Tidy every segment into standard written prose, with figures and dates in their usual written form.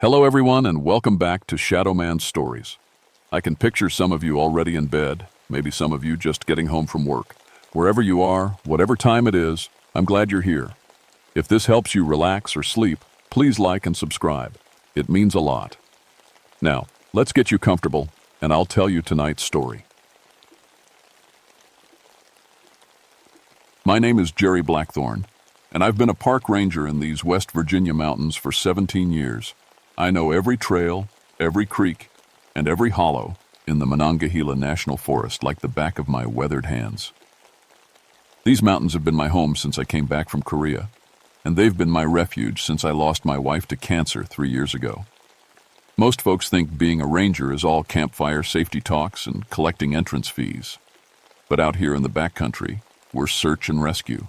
Hello everyone and welcome back to Shadow Man Stories. I can picture some of you already in bed, maybe some of you just getting home from work. Wherever you are, whatever time it is, I'm glad you're here. If this helps you relax or sleep, please like and subscribe. It means a lot. Now, let's get you comfortable and I'll tell you tonight's story. My name is Jerry Blackthorne, and I've been a park ranger in these West Virginia mountains for 17 years. I know every trail, every creek, and every hollow in the Monongahela National Forest like the back of my weathered hands. These mountains have been my home since I came back from Korea, and they've been my refuge since I lost my wife to cancer 3 years ago. Most folks think being a ranger is all campfire safety talks and collecting entrance fees. But out here in the backcountry, we're search and rescue.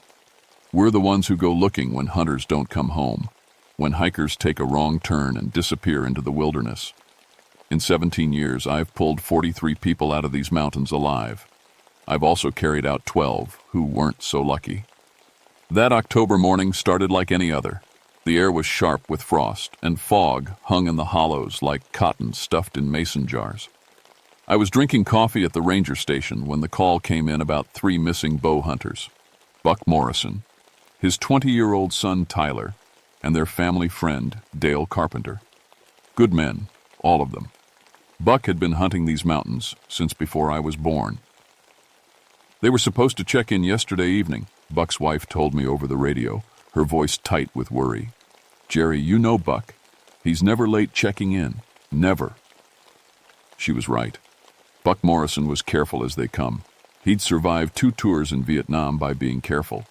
We're the ones who go looking when hunters don't come home, when hikers take a wrong turn and disappear into the wilderness. In 17 years, I've pulled 43 people out of these mountains alive. I've also carried out 12 who weren't so lucky. That October morning started like any other. The air was sharp with frost, and fog hung in the hollows like cotton stuffed in mason jars. I was drinking coffee at the ranger station when the call came in about 3 missing bow hunters: Buck Morrison, his 20-year-old son Tyler, and their family friend, Dale Carpenter. Good men, all of them. Buck had been hunting these mountains since before I was born. They were supposed to check in yesterday evening, Buck's wife told me over the radio, her voice tight with worry. "Jerry, you know Buck. He's never late checking in. Never." She was right. Buck Morrison was careful as they come. He'd survived 2 tours in Vietnam by being careful.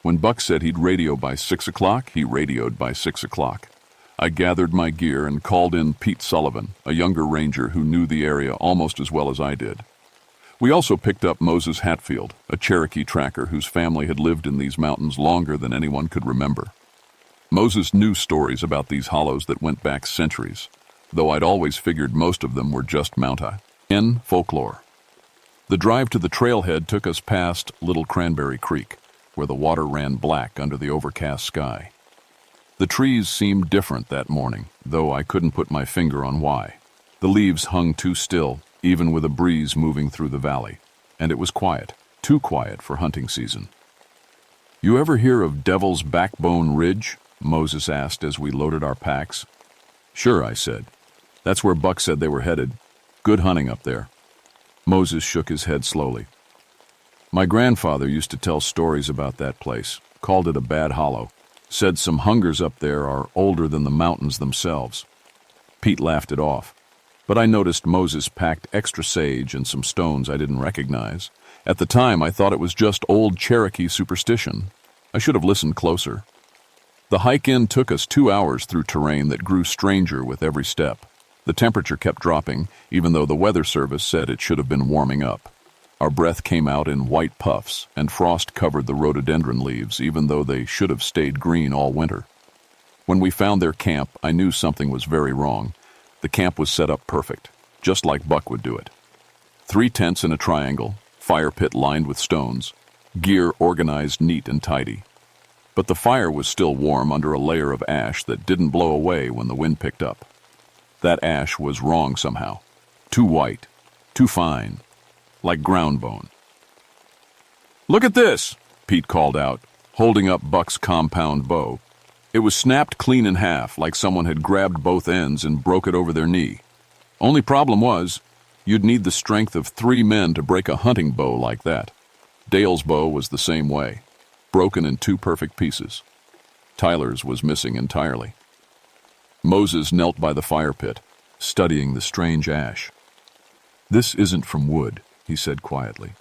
When Buck said he'd radio by 6 o'clock, he radioed by 6 o'clock. I gathered my gear and called in Pete Sullivan, a younger ranger who knew the area almost as well as I did. We also picked up Moses Hatfield, a Cherokee tracker whose family had lived in these mountains longer than anyone could remember. Moses knew stories about these hollows that went back centuries, though I'd always figured most of them were just mountain folklore. The drive to the trailhead took us past Little Cranberry Creek, where the water ran black under the overcast sky. The trees seemed different that morning, though I couldn't put my finger on why. The leaves hung too still, even with a breeze moving through the valley, and it was quiet, too quiet for hunting season. "You ever hear of Devil's Backbone Ridge?" Moses asked as we loaded our packs. "Sure," I said. "That's where Buck said they were headed. Good hunting up there." Moses shook his head slowly. "My grandfather used to tell stories about that place, called it a bad hollow, said some hungers up there are older than the mountains themselves." Pete laughed it off, but I noticed Moses packed extra sage and some stones I didn't recognize. At the time, I thought it was just old Cherokee superstition. I should have listened closer. The hike in took us 2 hours through terrain that grew stranger with every step. The temperature kept dropping, even though the weather service said it should have been warming up. Our breath came out in white puffs, and frost covered the rhododendron leaves, even though they should have stayed green all winter. When we found their camp, I knew something was very wrong. The camp was set up perfect, just like Buck would do it. 3 tents in a triangle, fire pit lined with stones, gear organized neat and tidy. But the fire was still warm under a layer of ash that didn't blow away when the wind picked up. That ash was wrong somehow. Too white, too fine, like ground bone. "Look at this," Pete called out, holding up Buck's compound bow. It was snapped clean in half, like someone had grabbed both ends and broke it over their knee. Only problem was, you'd need the strength of 3 men to break a hunting bow like that. Dale's bow was the same way, broken in 2 perfect pieces. Tyler's was missing entirely. Moses knelt by the fire pit, studying the strange ash. "This isn't from wood," he said quietly.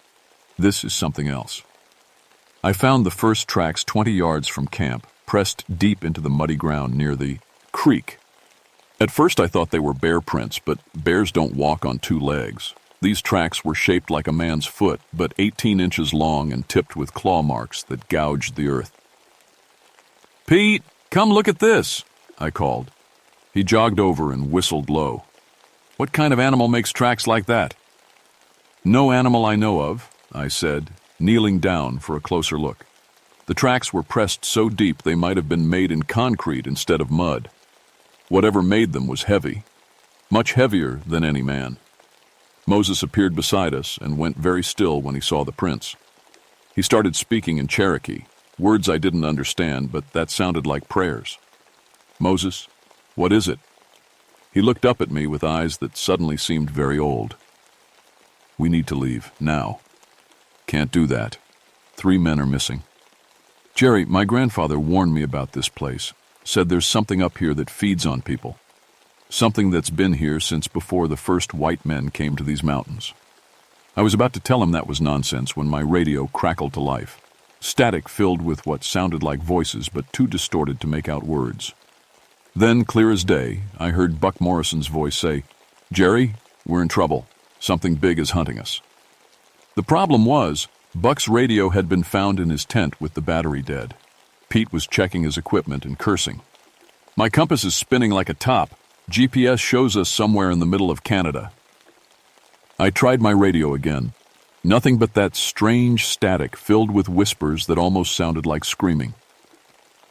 "This is something else." I found the first tracks 20 yards from camp, pressed deep into the muddy ground near the creek. At first I thought they were bear prints, but bears don't walk on 2 legs. These tracks were shaped like a man's foot, but 18 inches long and tipped with claw marks that gouged the earth. "Pete, come look at this," I called. He jogged over and whistled low. "What kind of animal makes tracks like that?" "No animal I know of," I said, kneeling down for a closer look. The tracks were pressed so deep they might have been made in concrete instead of mud. Whatever made them was heavy, much heavier than any man. Moses appeared beside us and went very still when he saw the prints. He started speaking in Cherokee, words I didn't understand, but that sounded like prayers. "Moses, what is it?" He looked up at me with eyes that suddenly seemed very old. "We need to leave, now." "Can't do that. 3 men are missing." "Jerry, my grandfather warned me about this place, said there's something up here that feeds on people. Something that's been here since before the first white men came to these mountains." I was about to tell him that was nonsense when my radio crackled to life. Static filled with what sounded like voices but too distorted to make out words. Then, clear as day, I heard Buck Morrison's voice say, "Jerry, we're in trouble. Something big is hunting us." The problem was, Buck's radio had been found in his tent with the battery dead. Pete was checking his equipment and cursing. "My compass is spinning like a top. GPS shows us somewhere in the middle of Canada." I tried my radio again. Nothing but that strange static filled with whispers that almost sounded like screaming.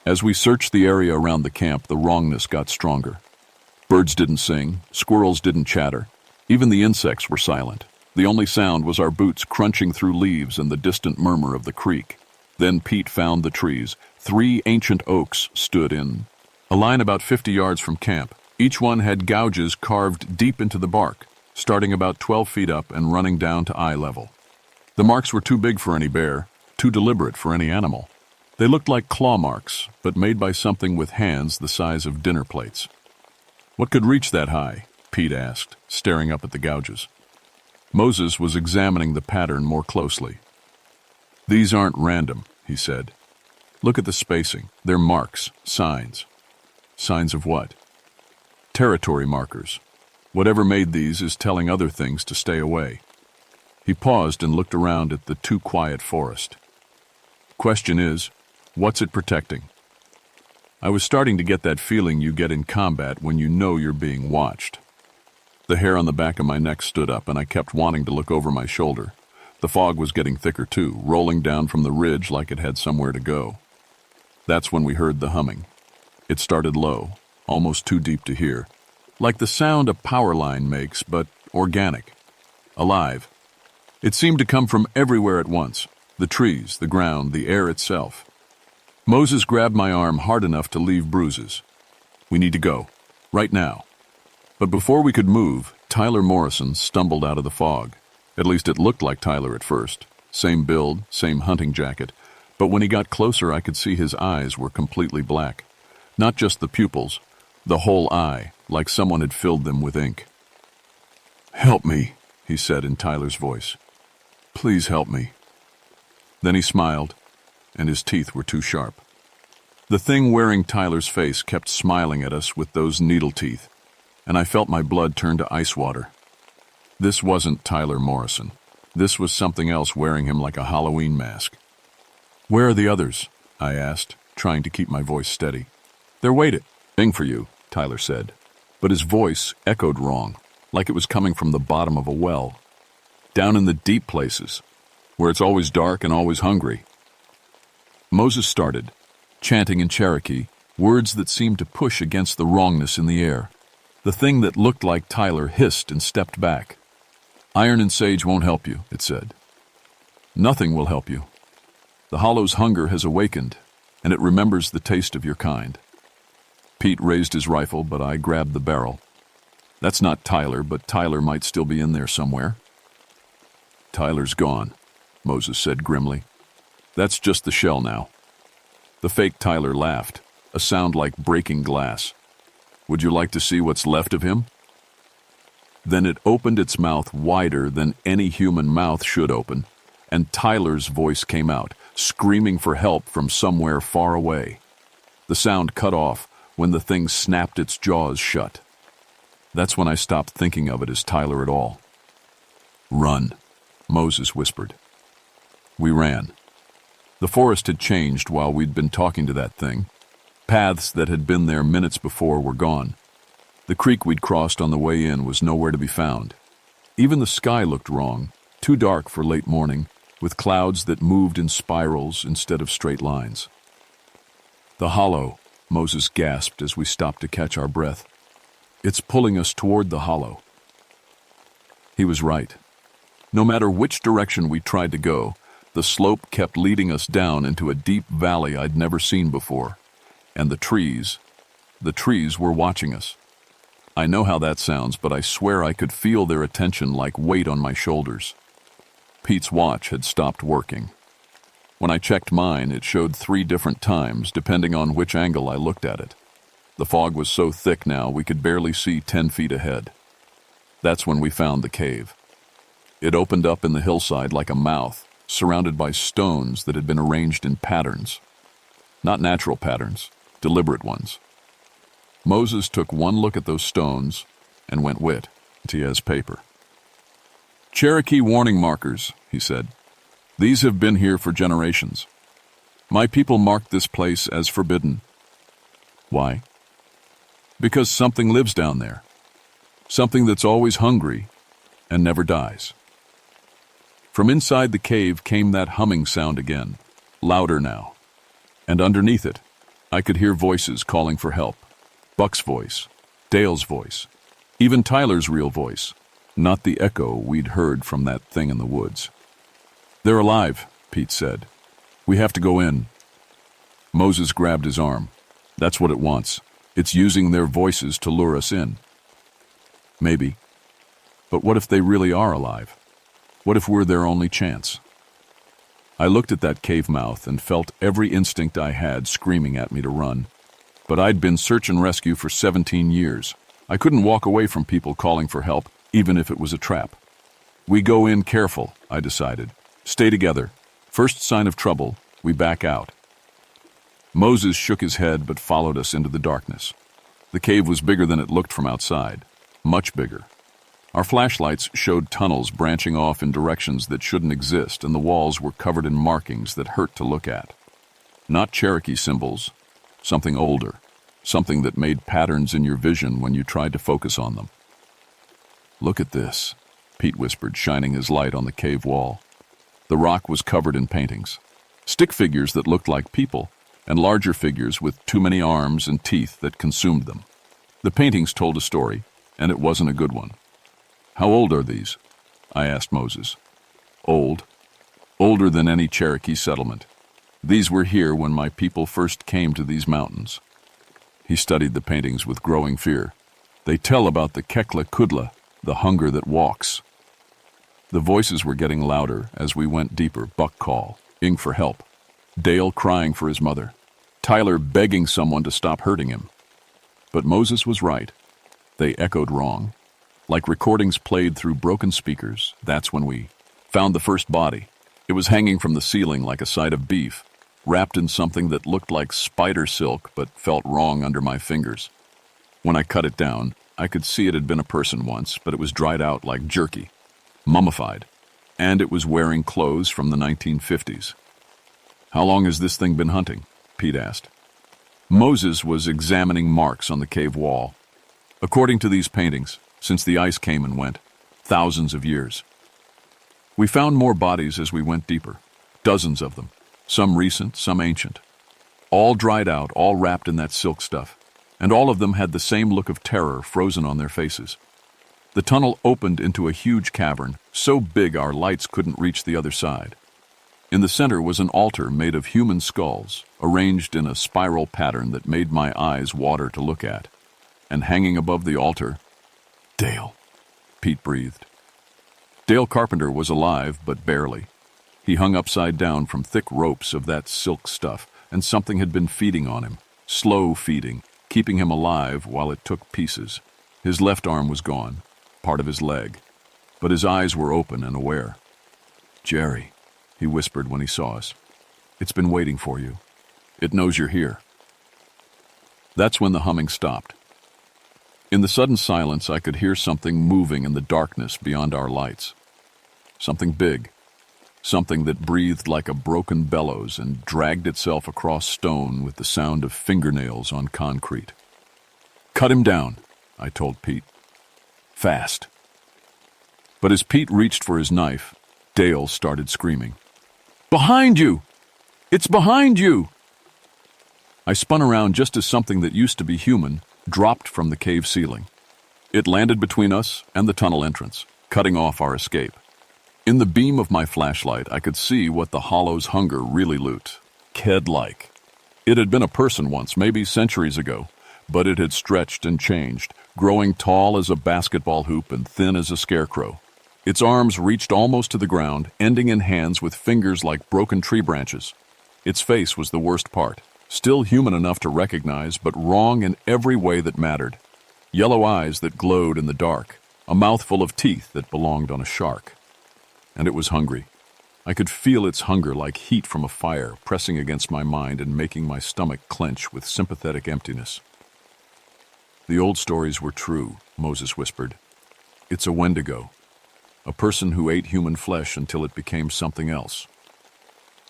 As we searched the area around the camp, the wrongness got stronger. Birds didn't sing, squirrels didn't chatter. Even the insects were silent. The only sound was our boots crunching through leaves and the distant murmur of the creek. Then Pete found the trees. 3 ancient oaks stood in a line about 50 yards from camp. Each one had gouges carved deep into the bark, starting about 12 feet up and running down to eye level. The marks were too big for any bear, too deliberate for any animal. They looked like claw marks, but made by something with hands the size of dinner plates. "What could reach that high?" Pete asked, staring up at the gouges. Moses was examining the pattern more closely. "These aren't random," he said. "Look at the spacing. They're marks, signs." "Signs of what?" "Territory markers. Whatever made these is telling other things to stay away." He paused and looked around at the too quiet forest. "Question is, what's it protecting?" I was starting to get that feeling you get in combat when you know you're being watched. The hair on the back of my neck stood up, and I kept wanting to look over my shoulder. The fog was getting thicker too, rolling down from the ridge like it had somewhere to go. That's when we heard the humming. It started low, almost too deep to hear, like the sound a power line makes, but organic, alive. It seemed to come from everywhere at once, the trees, the ground, the air itself. Moses grabbed my arm hard enough to leave bruises. "We need to go, right now." But before we could move, Tyler Morrison stumbled out of the fog. At least it looked like Tyler at first. Same build, same hunting jacket. But when he got closer, I could see his eyes were completely black. Not just the pupils, the whole eye, like someone had filled them with ink. "Help me," he said in Tyler's voice. "Please help me." Then he smiled, and his teeth were too sharp. The thing wearing Tyler's face kept smiling at us with those needle teeth, and I felt my blood turn to ice water. This wasn't Tyler Morrison. This was something else wearing him like a Halloween mask. "Where are the others?" I asked, trying to keep my voice steady. "They're waiting for you," Tyler said, but his voice echoed wrong, like it was coming from the bottom of a well. "Down in the deep places, where it's always dark and always hungry." Moses started, chanting in Cherokee, words that seemed to push against the wrongness in the air. The thing that looked like Tyler hissed and stepped back. "Iron and sage won't help you," it said. "Nothing will help you. The hollow's hunger has awakened, and it remembers the taste of your kind." Pete raised his rifle, but I grabbed the barrel. "That's not Tyler, but Tyler might still be in there somewhere." "Tyler's gone," Moses said grimly. "That's just the shell now." The fake Tyler laughed, a sound like breaking glass. "Would you like to see what's left of him?" Then it opened its mouth wider than any human mouth should open, and Tyler's voice came out, screaming for help from somewhere far away. The sound cut off when the thing snapped its jaws shut. That's when I stopped thinking of it as Tyler at all. "Run," Moses whispered. We ran. The forest had changed while we'd been talking to that thing. Paths that had been there minutes before were gone. The creek we'd crossed on the way in was nowhere to be found. Even the sky looked wrong, too dark for late morning, with clouds that moved in spirals instead of straight lines. "The hollow," Moses gasped as we stopped to catch our breath. It's pulling us toward the hollow." He was right. No matter which direction we tried to go, the slope kept leading us down into a deep valley I'd never seen before. And the trees were watching us. I know how that sounds, but I swear I could feel their attention like weight on my shoulders. Pete's watch had stopped working. When I checked mine, it showed 3 different times, depending on which angle I looked at it. The fog was so thick now we could barely see 10 feet ahead. That's when we found the cave. It opened up in the hillside like a mouth, surrounded by stones that had been arranged in patterns. Not natural patterns, deliberate ones. Moses took one look at those stones and went whit. He has paper. "Cherokee warning markers," he said. "These have been here for generations. My people marked this place as forbidden." "Why?" "Because something lives down there. Something that's always hungry and never dies." From inside the cave came that humming sound again, louder now. And underneath it, I could hear voices calling for help. Buck's voice, Dale's voice, even Tyler's real voice, not the echo we'd heard from that thing in the woods. "They're alive," Pete said. "We have to go in." Moses grabbed his arm. "That's what it wants. It's using their voices to lure us in." "Maybe. But what if they really are alive? What if we're their only chance?" I looked at that cave mouth and felt every instinct I had screaming at me to run. But I'd been search and rescue for 17 years. I couldn't walk away from people calling for help, even if it was a trap. "We go in careful," I decided. "Stay together. First sign of trouble, we back out." Moses shook his head but followed us into the darkness. The cave was bigger than it looked from outside. Much bigger. Our flashlights showed tunnels branching off in directions that shouldn't exist, and the walls were covered in markings that hurt to look at. Not Cherokee symbols. Something older. Something that made patterns in your vision when you tried to focus on them. "Look at this," Pete whispered, shining his light on the cave wall. The rock was covered in paintings. Stick figures that looked like people, and larger figures with too many arms and teeth that consumed them. The paintings told a story, and it wasn't a good one. "How old are these?" I asked Moses. "Old. Older than any Cherokee settlement. These were here when my people first came to these mountains." He studied the paintings with growing fear. "They tell about the Kekla Kudla, the hunger that walks." The voices were getting louder as we went deeper. Buck call, ing for help. Dale crying for his mother. Tyler begging someone to stop hurting him. But Moses was right. They echoed wrong. Like recordings played through broken speakers, that's when we found the first body. It was hanging from the ceiling like a side of beef, wrapped in something that looked like spider silk but felt wrong under my fingers. When I cut it down, I could see it had been a person once, but it was dried out like jerky, mummified, and it was wearing clothes from the 1950s. "How long has this thing been hunting?" Pete asked. Moses was examining marks on the cave wall. "According to these paintings, since the ice came and went, thousands of years." We found more bodies as we went deeper, dozens of them, some recent, some ancient. All dried out, all wrapped in that silk stuff, and all of them had the same look of terror frozen on their faces. The tunnel opened into a huge cavern, so big our lights couldn't reach the other side. In the center was an altar made of human skulls, arranged in a spiral pattern that made my eyes water to look at. And hanging above the altar, "Dale," Pete breathed. Dale Carpenter was alive, but barely. He hung upside down from thick ropes of that silk stuff, and something had been feeding on him, slow feeding, keeping him alive while it took pieces. His left arm was gone, part of his leg, but his eyes were open and aware. "Jerry," he whispered when he saw us. "It's been waiting for you. It knows you're here." That's when the humming stopped. In the sudden silence, I could hear something moving in the darkness beyond our lights. Something big. Something that breathed like a broken bellows and dragged itself across stone with the sound of fingernails on concrete. "Cut him down," I told Pete. "Fast." But as Pete reached for his knife, Dale started screaming. "Behind you! It's behind you!" I spun around just as something that used to be human dropped from the cave ceiling. It landed between us and the tunnel entrance, cutting off our escape. In the beam of my flashlight, I could see what the hollow's hunger really looked. Ked-like. It had been a person once, maybe centuries ago, but it had stretched and changed, growing tall as a basketball hoop and thin as a scarecrow. Its arms reached almost to the ground, ending in hands with fingers like broken tree branches. Its face was the worst part, still human enough to recognize, but wrong in every way that mattered. Yellow eyes that glowed in the dark, a mouthful of teeth that belonged on a shark. And it was hungry. I could feel its hunger like heat from a fire, pressing against my mind and making my stomach clench with sympathetic emptiness. The old stories were true, Moses whispered. It's a Wendigo, a person who ate human flesh until it became something else.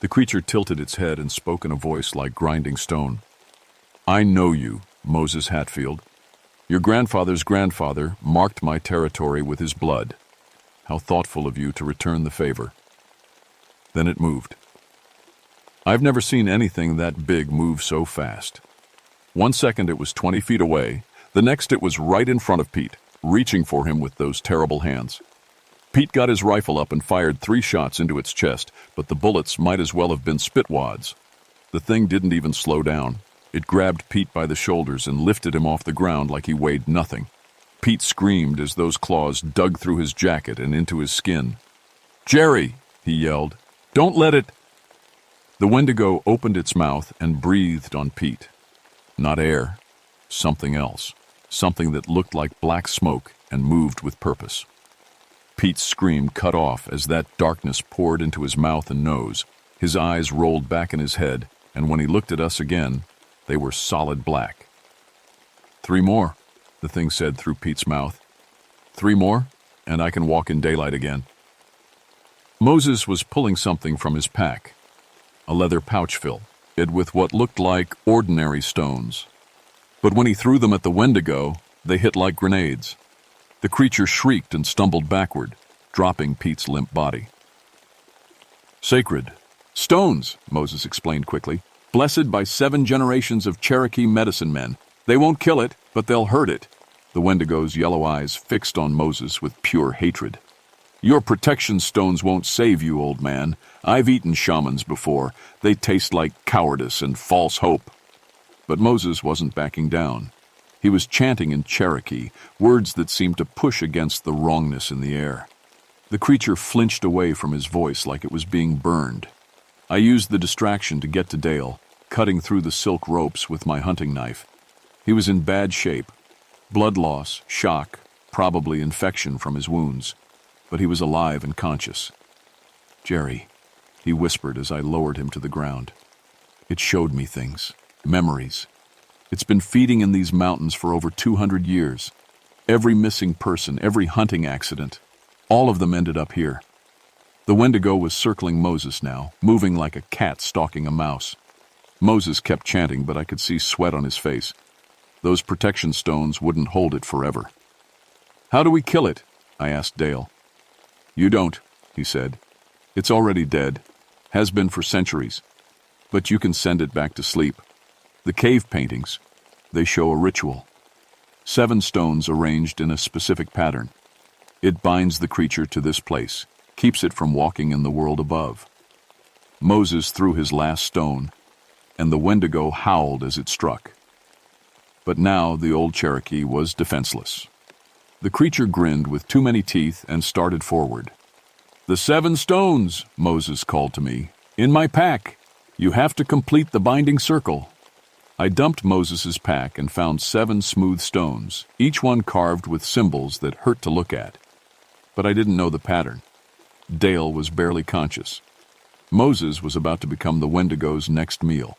The creature tilted its head and spoke in a voice like grinding stone. I know you, Moses Hatfield. Your grandfather's grandfather marked my territory with his blood. How thoughtful of you to return the favor. Then it moved. I've never seen anything that big move so fast. 1 second it was 20 feet away, the next it was right in front of Pete, reaching for him with those terrible hands. Pete got his rifle up and fired 3 shots into its chest, but the bullets might as well have been spitwads. The thing didn't even slow down. It grabbed Pete by the shoulders and lifted him off the ground like he weighed nothing. Pete screamed as those claws dug through his jacket and into his skin. Jerry, he yelled, don't let it... The Wendigo opened its mouth and breathed on Pete. Not air, something else, something that looked like black smoke and moved with purpose. Pete's scream cut off as that darkness poured into his mouth and nose. His eyes rolled back in his head, and when he looked at us again, they were solid black. 3 more, the thing said through Pete's mouth. 3 more, and I can walk in daylight again. Moses was pulling something from his pack, a leather pouch filled with what looked like ordinary stones. But when he threw them at the Wendigo, they hit like grenades. The creature shrieked and stumbled backward, dropping Pete's limp body. Sacred. Stones, Moses explained quickly, blessed by 7 generations of Cherokee medicine men. They won't kill it, but they'll hurt it. The Wendigo's yellow eyes fixed on Moses with pure hatred. Your protection stones won't save you, old man. I've eaten shamans before. They taste like cowardice and false hope. But Moses wasn't backing down. He was chanting in Cherokee, words that seemed to push against the wrongness in the air. The creature flinched away from his voice like it was being burned. I used the distraction to get to Dale, cutting through the silk ropes with my hunting knife. He was in bad shape. Blood loss, shock, probably infection from his wounds. But he was alive and conscious. Jerry, he whispered as I lowered him to the ground. It showed me things, memories. It's been feeding in these mountains for over 200 years. Every missing person, every hunting accident, all of them ended up here. The Wendigo was circling Moses now, moving like a cat stalking a mouse. Moses kept chanting, but I could see sweat on his face. Those protection stones wouldn't hold it forever. How do we kill it? I asked Dale. You don't, he said. It's already dead. Has been for centuries. But you can send it back to sleep. The cave paintings, they show a ritual. 7 stones arranged in a specific pattern. It binds the creature to this place, keeps it from walking in the world above. Moses threw his last stone, and the Wendigo howled as it struck. But now the old Cherokee was defenseless. The creature grinned with too many teeth and started forward. The 7 stones, Moses called to me. In my pack. You have to complete the binding circle. I dumped Moses's pack and found 7 smooth stones, each one carved with symbols that hurt to look at. But I didn't know the pattern. Dale was barely conscious. Moses was about to become the Wendigo's next meal.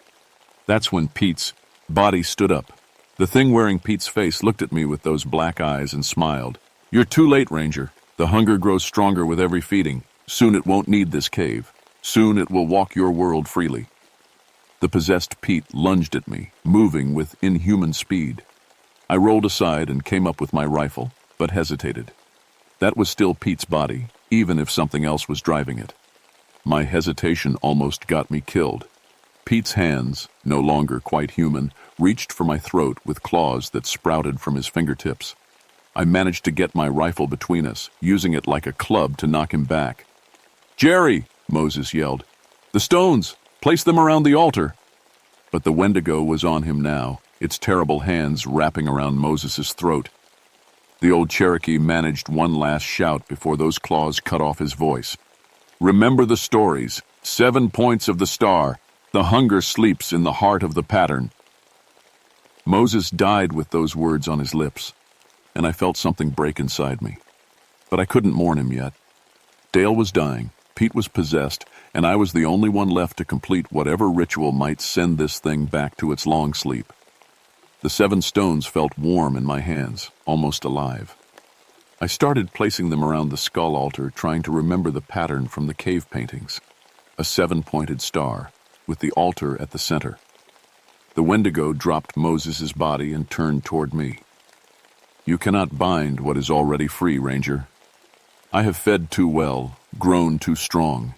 That's when Pete's body stood up. The thing wearing Pete's face looked at me with those black eyes and smiled. You're too late, Ranger. The hunger grows stronger with every feeding. Soon it won't need this cave. Soon it will walk your world freely. The possessed Pete lunged at me, moving with inhuman speed. I rolled aside and came up with my rifle, but hesitated. That was still Pete's body, even if something else was driving it. My hesitation almost got me killed. Pete's hands, no longer quite human, reached for my throat with claws that sprouted from his fingertips. I managed to get my rifle between us, using it like a club to knock him back. "Jerry!" Moses yelled. "The stones! Place them around the altar!" But the Wendigo was on him now, its terrible hands wrapping around Moses's throat. The old Cherokee managed one last shout before those claws cut off his voice. "Remember the stories. 7 points of the star. The hunger sleeps in the heart of the pattern." Moses died with those words on his lips, and I felt something break inside me. But I couldn't mourn him yet. Dale was dying, Pete was possessed, and I was the only one left to complete whatever ritual might send this thing back to its long sleep. The 7 stones felt warm in my hands, almost alive. I started placing them around the skull altar, trying to remember the pattern from the cave paintings. A 7-pointed star, with the altar at the center. The Wendigo dropped Moses's body and turned toward me. "You cannot bind what is already free, Ranger. I have fed too well, grown too strong.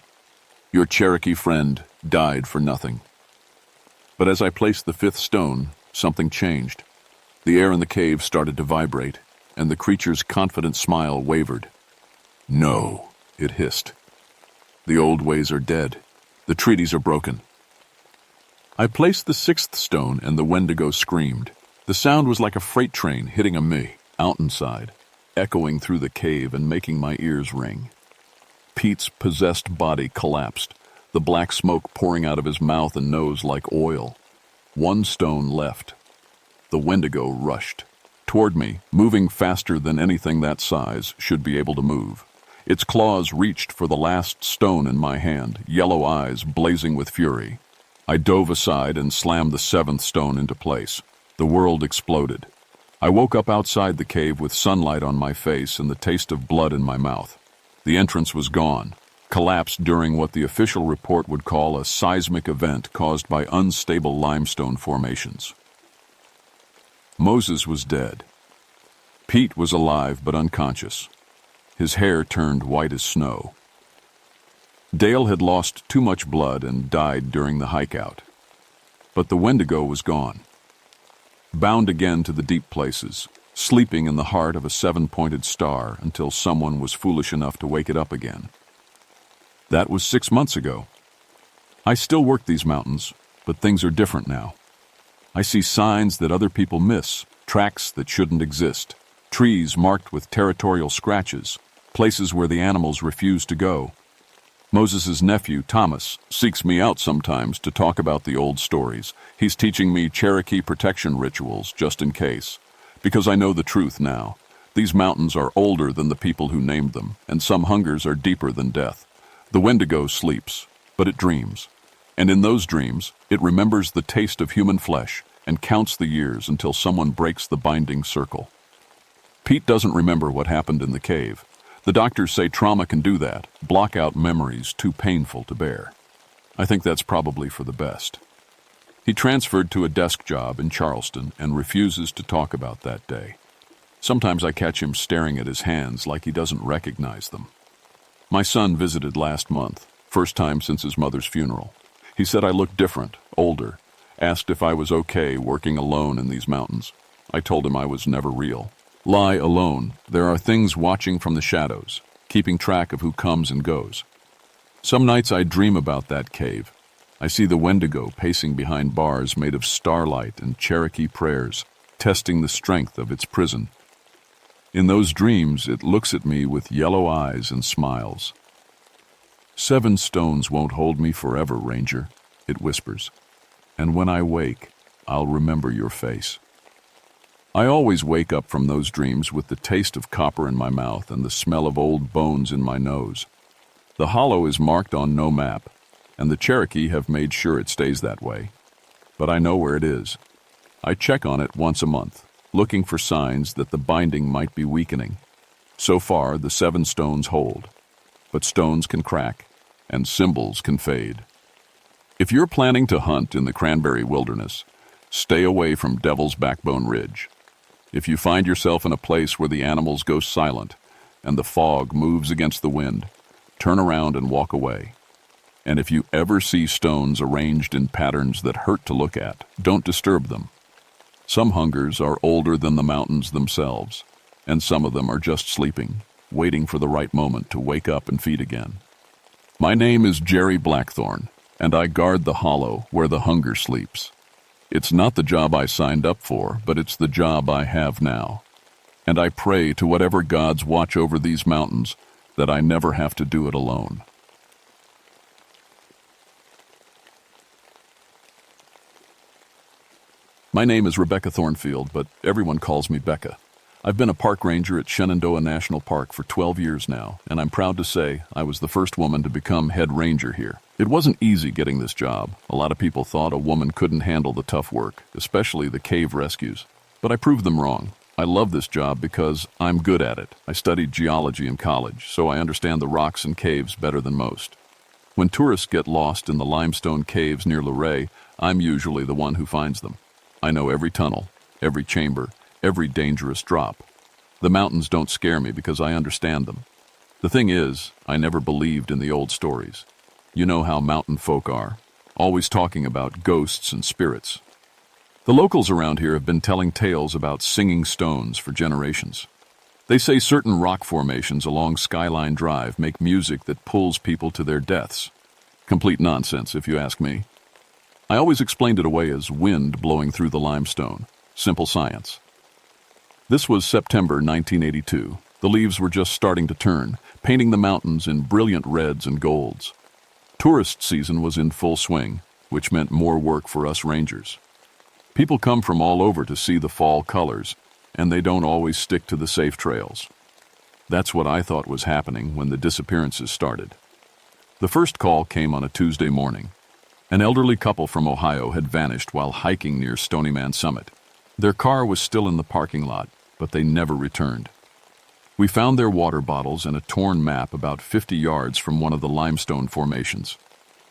Your Cherokee friend died for nothing." But as I placed the 5th stone, something changed. The air in the cave started to vibrate, and the creature's confident smile wavered. "No," it hissed. "The old ways are dead. The treaties are broken." I placed the 6th stone, and the Wendigo screamed. The sound was like a freight train hitting a mountainside, echoing through the cave and making my ears ring. Pete's possessed body collapsed, the black smoke pouring out of his mouth and nose like oil. 1 stone left. The Wendigo rushed toward me, moving faster than anything that size should be able to move. Its claws reached for the last stone in my hand, yellow eyes blazing with fury. I dove aside and slammed the 7th stone into place. The world exploded. I woke up outside the cave with sunlight on my face and the taste of blood in my mouth. The entrance was gone, collapsed during what the official report would call a seismic event caused by unstable limestone formations. Moses was dead. Pete was alive but unconscious. His hair turned white as snow. Dale had lost too much blood and died during the hike out. But the Wendigo was gone. Bound again to the deep places, sleeping in the heart of a 7-pointed star until someone was foolish enough to wake it up again. That was 6 months ago. I still work these mountains, but things are different now. I see signs that other people miss, tracks that shouldn't exist, trees marked with territorial scratches, places where the animals refuse to go. Moses's nephew, Thomas, seeks me out sometimes to talk about the old stories. He's teaching me Cherokee protection rituals just in case. Because I know the truth now. These mountains are older than the people who named them, and some hungers are deeper than death. The Wendigo sleeps, but it dreams. And in those dreams, it remembers the taste of human flesh and counts the years until someone breaks the binding circle. Pete doesn't remember what happened in the cave. The doctors say trauma can do that, block out memories too painful to bear. I think that's probably for the best. He transferred to a desk job in Charleston and refuses to talk about that day. Sometimes I catch him staring at his hands like he doesn't recognize them. My son visited last month, first time since his mother's funeral. He said I looked different, older, asked if I was okay working alone in these mountains. I told him I was never real. Lie alone. There are things watching from the shadows, keeping track of who comes and goes. Some nights I dream about that cave. I see the Wendigo pacing behind bars made of starlight and Cherokee prayers, testing the strength of its prison. In those dreams, it looks at me with yellow eyes and smiles. 7 stones won't hold me forever, Ranger, it whispers. And when I wake, I'll remember your face. I always wake up from those dreams with the taste of copper in my mouth and the smell of old bones in my nose. The hollow is marked on no map, and the Cherokee have made sure it stays that way. But I know where it is. I check on it once a month, looking for signs that the binding might be weakening. So far, the 7 stones hold. But stones can crack, and symbols can fade. If you're planning to hunt in the Cranberry Wilderness, stay away from Devil's Backbone Ridge. If you find yourself in a place where the animals go silent and the fog moves against the wind, turn around and walk away. And if you ever see stones arranged in patterns that hurt to look at, don't disturb them. Some hungers are older than the mountains themselves. and some of them are just sleeping, waiting for the right moment to wake up and feed again. My name is Jerry Blackthorn, and I guard the hollow where the hunger sleeps. It's not the job I signed up for, but it's the job I have now. And I pray to whatever gods watch over these mountains that I never have to do it alone. My name is Rebecca Thornfield, but everyone calls me Becca. I've been a park ranger at Shenandoah National Park for 12 years now, and I'm proud to say I was the first woman to become head ranger here. It wasn't easy getting this job. A lot of people thought a woman couldn't handle the tough work, especially the cave rescues. But I proved them wrong. I love this job because I'm good at it. I studied geology in college, so I understand the rocks and caves better than most. When tourists get lost in the limestone caves near Luray, I'm usually the one who finds them. I know every tunnel, every chamber, every dangerous drop. The mountains don't scare me because I understand them. The thing is, I never believed in the old stories. You know how mountain folk are, always talking about ghosts and spirits. The locals around here have been telling tales about singing stones for generations. They say certain rock formations along Skyline Drive make music that pulls people to their deaths. Complete nonsense, if you ask me. I always explained it away as wind blowing through the limestone. Simple science. This was September 1982. The leaves were just starting to turn, painting the mountains in brilliant reds and golds. Tourist season was in full swing, which meant more work for us rangers. People come from all over to see the fall colors, and they don't always stick to the safe trails. That's what I thought was happening when the disappearances started. The first call came on a Tuesday morning. An elderly couple from Ohio had vanished while hiking near Stony Man Summit. Their car was still in the parking lot, but they never returned. We found their water bottles and a torn map about 50 yards from one of the limestone formations,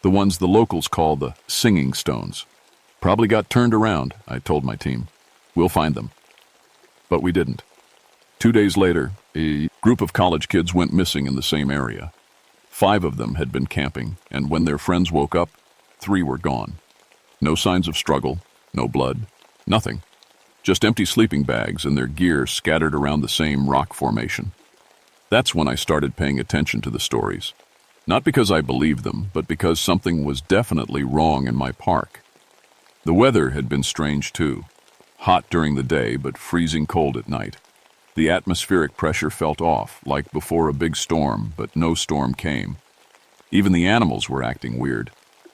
the ones the locals call the singing stones. Probably got turned around, I told my team. We'll find them. But we didn't. 2 days later, a group of college kids went missing in the same area. 5 of them had been camping, and when their friends woke up, 3 were gone. No signs of struggle, no blood, nothing. Just empty sleeping bags and their gear scattered around the same rock formation. That's when I started paying attention to the stories. Not because I believed them, but because something was definitely wrong in my park. The weather had been strange too. Hot during the day, but freezing cold at night. The atmospheric pressure felt off, like before a big storm, but no storm came. Even the animals were acting weird.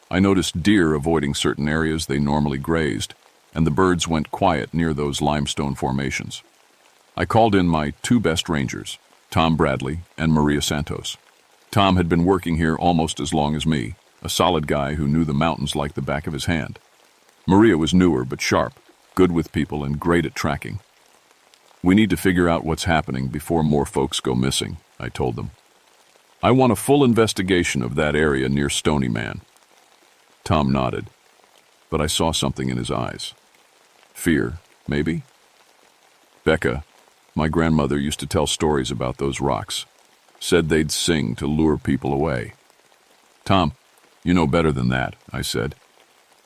I noticed deer avoiding certain areas they normally grazed, and the birds went quiet near those limestone formations. I called in my 2 best rangers, Tom Bradley and Maria Santos. Tom had been working here almost as long as me, a solid guy who knew the mountains like the back of his hand. Maria was newer but sharp, good with people and great at tracking. We need to figure out what's happening before more folks go missing, I told them. I want a full investigation of that area near Stony Man. Tom nodded, but I saw something in his eyes. Fear, maybe? Becca, my grandmother used to tell stories about those rocks. Said they'd sing to lure people away. Tom, you know better than that, I said.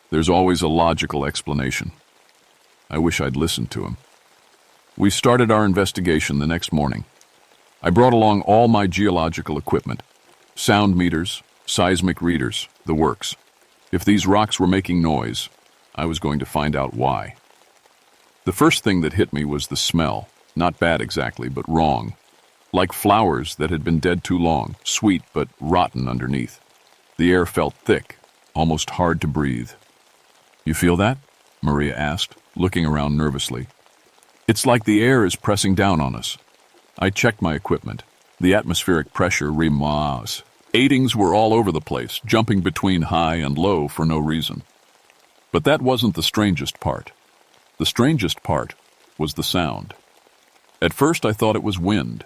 There's always a logical explanation. I wish I'd listened to him. We started our investigation the next morning. I brought along all my geological equipment, sound meters, seismic readers, the works. If these rocks were making noise, I was going to find out why. The first thing that hit me was the smell. Not bad exactly, but wrong. Like flowers that had been dead too long, sweet but rotten underneath. The air felt thick, almost hard to breathe. You feel that? Maria asked, looking around nervously. It's like the air is pressing down on us. I checked my equipment. The atmospheric pressure remas. 8ings were all over the place, jumping between high and low for no reason. But that wasn't the strangest part. The strangest part was the sound. At first I thought it was wind.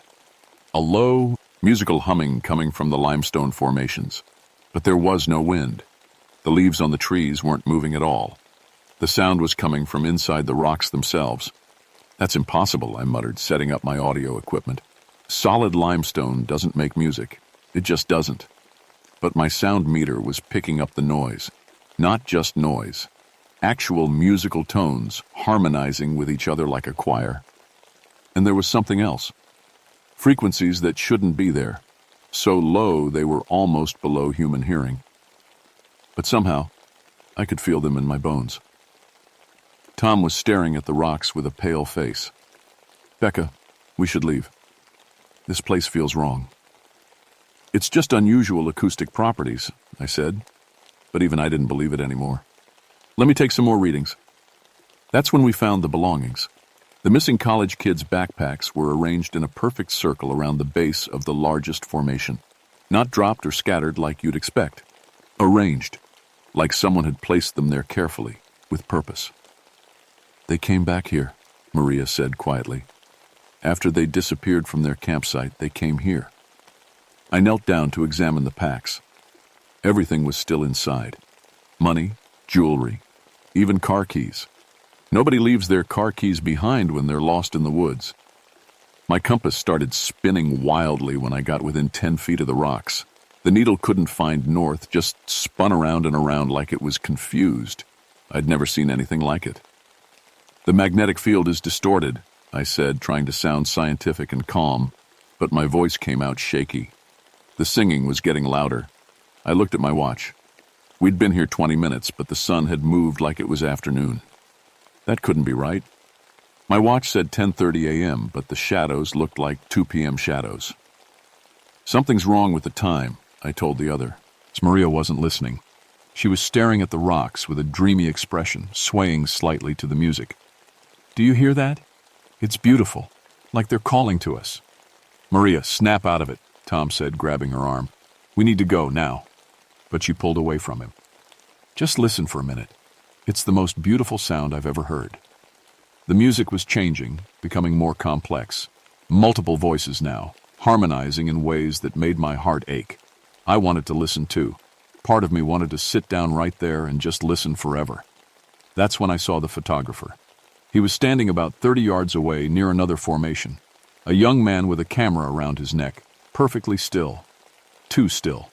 A low, musical humming coming from the limestone formations. But there was no wind. The leaves on the trees weren't moving at all. The sound was coming from inside the rocks themselves. That's impossible, I muttered, setting up my audio equipment. Solid limestone doesn't make music. It just doesn't. But my sound meter was picking up the noise. Not just noise. Actual musical tones harmonizing with each other like a choir. And there was something else. Frequencies that shouldn't be there. So low they were almost below human hearing. But somehow, I could feel them in my bones. Tom was staring at the rocks with a pale face. "Becca, we should leave. This place feels wrong." "It's just unusual acoustic properties," I said, but even I didn't believe it anymore. "Let me take some more readings." That's when we found the belongings. The missing college kids' backpacks were arranged in a perfect circle around the base of the largest formation. Not dropped or scattered like you'd expect. Arranged, like someone had placed them there carefully, with purpose. "They came back here," Maria said quietly. "After they disappeared from their campsite, they came here." I knelt down to examine the packs. Everything was still inside. Money, jewelry, even car keys. Nobody leaves their car keys behind when they're lost in the woods. My compass started spinning wildly when I got within 10 feet of the rocks. The needle couldn't find north, just spun around and around like it was confused. I'd never seen anything like it. "The magnetic field is distorted," I said, trying to sound scientific and calm, but my voice came out shaky. The singing was getting louder. I looked at my watch. We'd been here 20 minutes, but the sun had moved like it was afternoon. That couldn't be right. My watch said 10:30 a.m., but the shadows looked like 2 p.m. shadows. "Something's wrong with the time," I told the other. Maria wasn't listening. She was staring at the rocks with a dreamy expression, swaying slightly to the music. "Do you hear that? It's beautiful, like they're calling to us." "Maria, snap out of it," Tom said, grabbing her arm. "We need to go now." But she pulled away from him. "Just listen for a minute. It's the most beautiful sound I've ever heard." The music was changing, becoming more complex. Multiple voices now, harmonizing in ways that made my heart ache. I wanted to listen too. Part of me wanted to sit down right there and just listen forever. That's when I saw the photographer. He was standing about 30 yards away near another formation. A young man with a camera around his neck, perfectly still. Too still.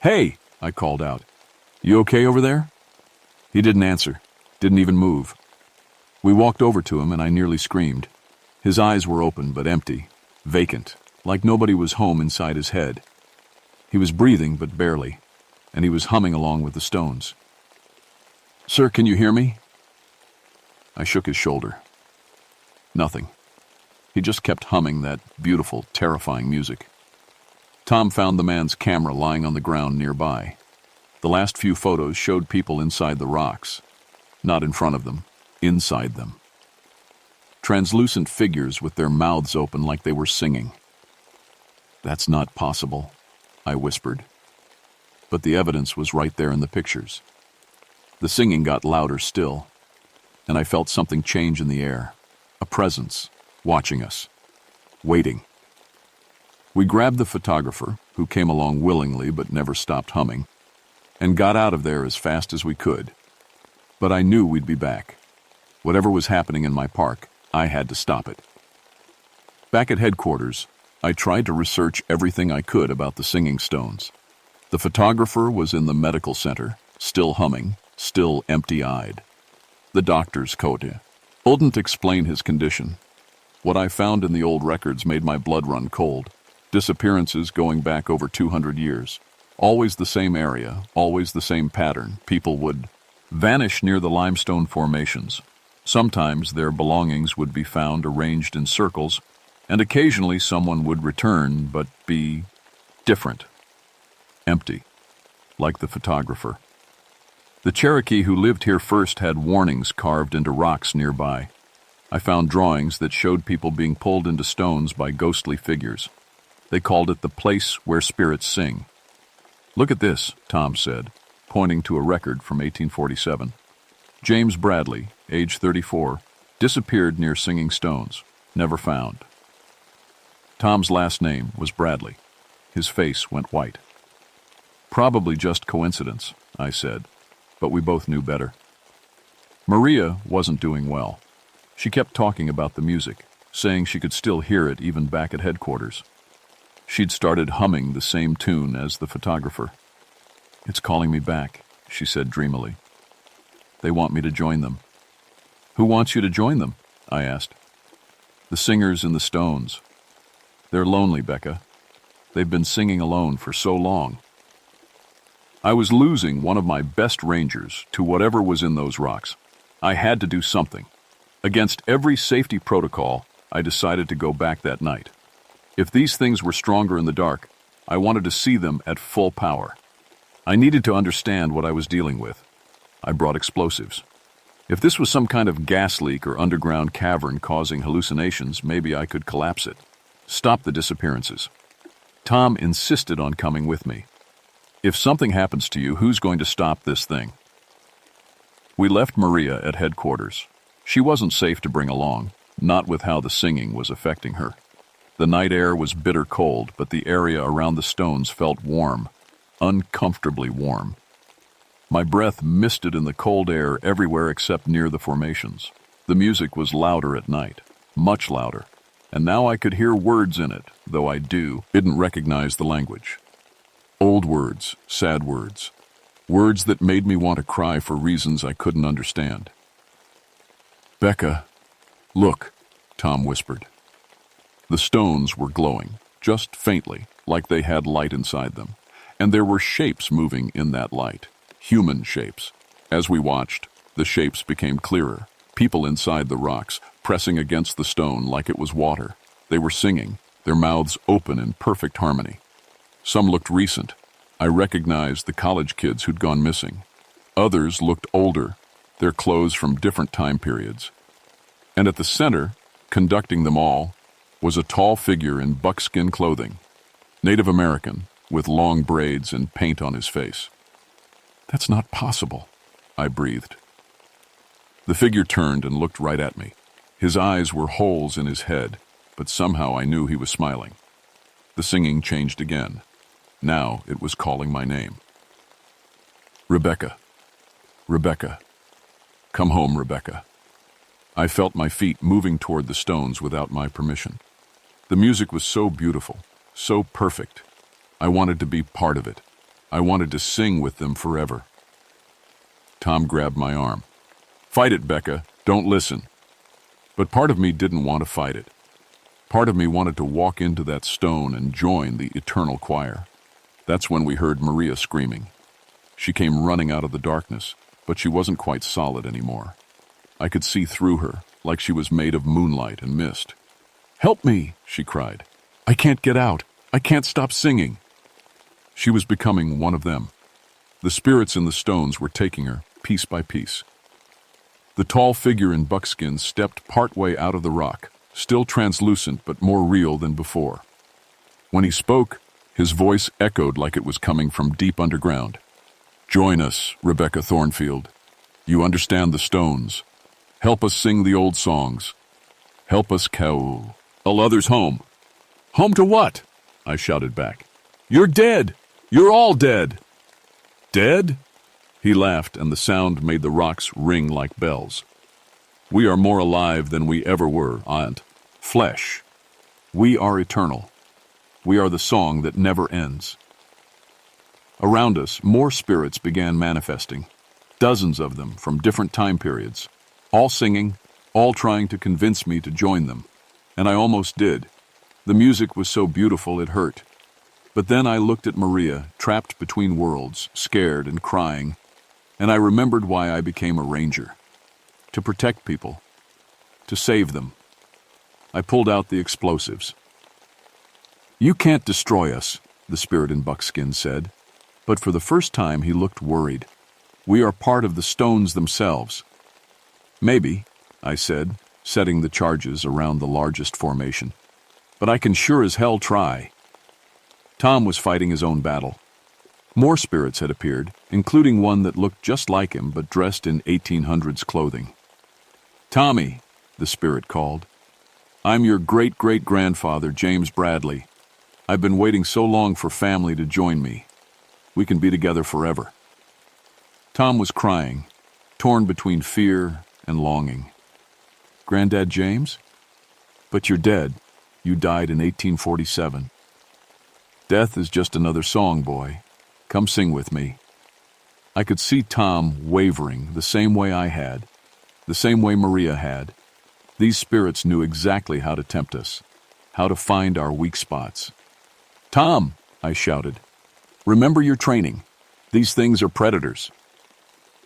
"Hey!" I called out. "You okay over there?" He didn't answer, didn't even move. We walked over to him and I nearly screamed. His eyes were open but empty, vacant, like nobody was home inside his head. He was breathing but barely, and he was humming along with the stones. "Sir, can you hear me?" I shook his shoulder. Nothing. He just kept humming that beautiful, terrifying music. Tom found the man's camera lying on the ground nearby. The last few photos showed people inside the rocks. Not in front of them, inside them. Translucent figures with their mouths open like they were singing. "That's not possible," I whispered. But the evidence was right there in the pictures. The singing got louder still, and I felt something change in the air. A presence, watching us, waiting. We grabbed the photographer, who came along willingly but never stopped humming, and got out of there as fast as we could. But I knew we'd be back. Whatever was happening in my park, I had to stop it. Back at headquarters, I tried to research everything I could about the singing stones. The photographer was in the medical center, still humming, still empty-eyed. The doctor's couldn't explain his condition. What I found in the old records made my blood run cold. Disappearances going back over 200 years. Always the same area, always the same pattern. People would vanish near the limestone formations. Sometimes their belongings would be found arranged in circles, and occasionally someone would return but be different. Empty, like the photographer. The Cherokee who lived here first had warnings carved into rocks nearby. I found drawings that showed people being pulled into stones by ghostly figures. They called it the place where spirits sing. "Look at this," Tom said, pointing to a record from 1847. James Bradley, age 34, disappeared near Singing Stones, never found. Tom's last name was Bradley. His face went white. "Probably just coincidence," I said, but we both knew better. Maria wasn't doing well. She kept talking about the music, saying she could still hear it even back at headquarters. She'd started humming the same tune as the photographer. "It's calling me back," she said dreamily. "They want me to join them." "Who wants you to join them?" I asked. "The The singers in the stones. They're lonely, Becca. They've been singing alone for so long. I was losing one of my best rangers to whatever was in those rocks. I had to do something. Against every safety protocol, I decided to go back that night. If these things were stronger in the dark, I wanted to see them at full power. I needed to understand what I was dealing with. I brought explosives. If this was some kind of gas leak or underground cavern causing hallucinations, maybe I could collapse it. Stop the disappearances. Tom insisted on coming with me. If something happens to you, who's going to stop this thing? We left Maria at headquarters. She wasn't safe to bring along, not with how the singing was affecting her. The night air was bitter cold, but the area around the stones felt warm, uncomfortably warm. My breath misted in the cold air everywhere except near the formations. The music was louder at night, much louder, and now I could hear words in it, though I didn't recognize the language. Old words, sad words, words that made me want to cry for reasons I couldn't understand. Becca, look, Tom whispered. The stones were glowing, just faintly, like they had light inside them, and there were shapes moving in that light. Human shapes. As we watched, the shapes became clearer. People inside the rocks, pressing against the stone like it was water. They were singing, their mouths open in perfect harmony. Some looked recent. I recognized the college kids who'd gone missing. Others looked older, their clothes from different time periods. And at the center, conducting them all, was a tall figure in buckskin clothing. Native American, with long braids and paint on his face. That's not possible, I breathed. The figure turned and looked right at me. His eyes were holes in his head, but somehow I knew he was smiling. The singing changed again. Now it was calling my name. Rebecca. Rebecca. Come home, Rebecca. I felt my feet moving toward the stones without my permission. The music was so beautiful, so perfect. I wanted to be part of it. I wanted to sing with them forever. Tom grabbed my arm. Fight it, Becca. Don't listen. But part of me didn't want to fight it. Part of me wanted to walk into that stone and join the eternal choir. That's when we heard Maria screaming. She came running out of the darkness, but she wasn't quite solid anymore. I could see through her, like she was made of moonlight and mist. Help me, she cried. I can't get out. I can't stop singing. She was becoming one of them. The spirits in the stones were taking her, piece by piece. The tall figure in buckskin stepped partway out of the rock, still translucent but more real than before. When he spoke, his voice echoed like it was coming from deep underground. Join us, Rebecca Thornfield. You understand the stones. Help us sing the old songs. Help us call others home. Home to what? I shouted back. You're dead. You're all dead. Dead? He laughed, and the sound made the rocks ring like bells. We are more alive than we ever were, Aunt. Flesh. We are eternal. We are the song that never ends. Around us, more spirits began manifesting. Dozens of them from different time periods. All singing, all trying to convince me to join them. And I almost did. The music was so beautiful it hurt. But then I looked at Maria, trapped between worlds, scared and crying, and I remembered why I became a ranger. To protect people. To save them. I pulled out the explosives. You can't destroy us, the spirit in buckskin said. But for the first time he looked worried. We are part of the stones themselves. Maybe, I said, setting the charges around the largest formation. But I can sure as hell try. Tom was fighting his own battle. More spirits had appeared, including one that looked just like him but dressed in 1800s clothing. Tommy, the spirit called. I'm your great-great-grandfather, James Bradley. I've been waiting so long for family to join me. We can be together forever. Tom was crying, torn between fear and longing. Granddad James? But you're dead. You died in 1847. Death is just another song, boy. Come sing with me. I could see Tom wavering the same way I had, the same way Maria had. These spirits knew exactly how to tempt us, how to find our weak spots. "Tom," I shouted, "remember your training. These things are predators."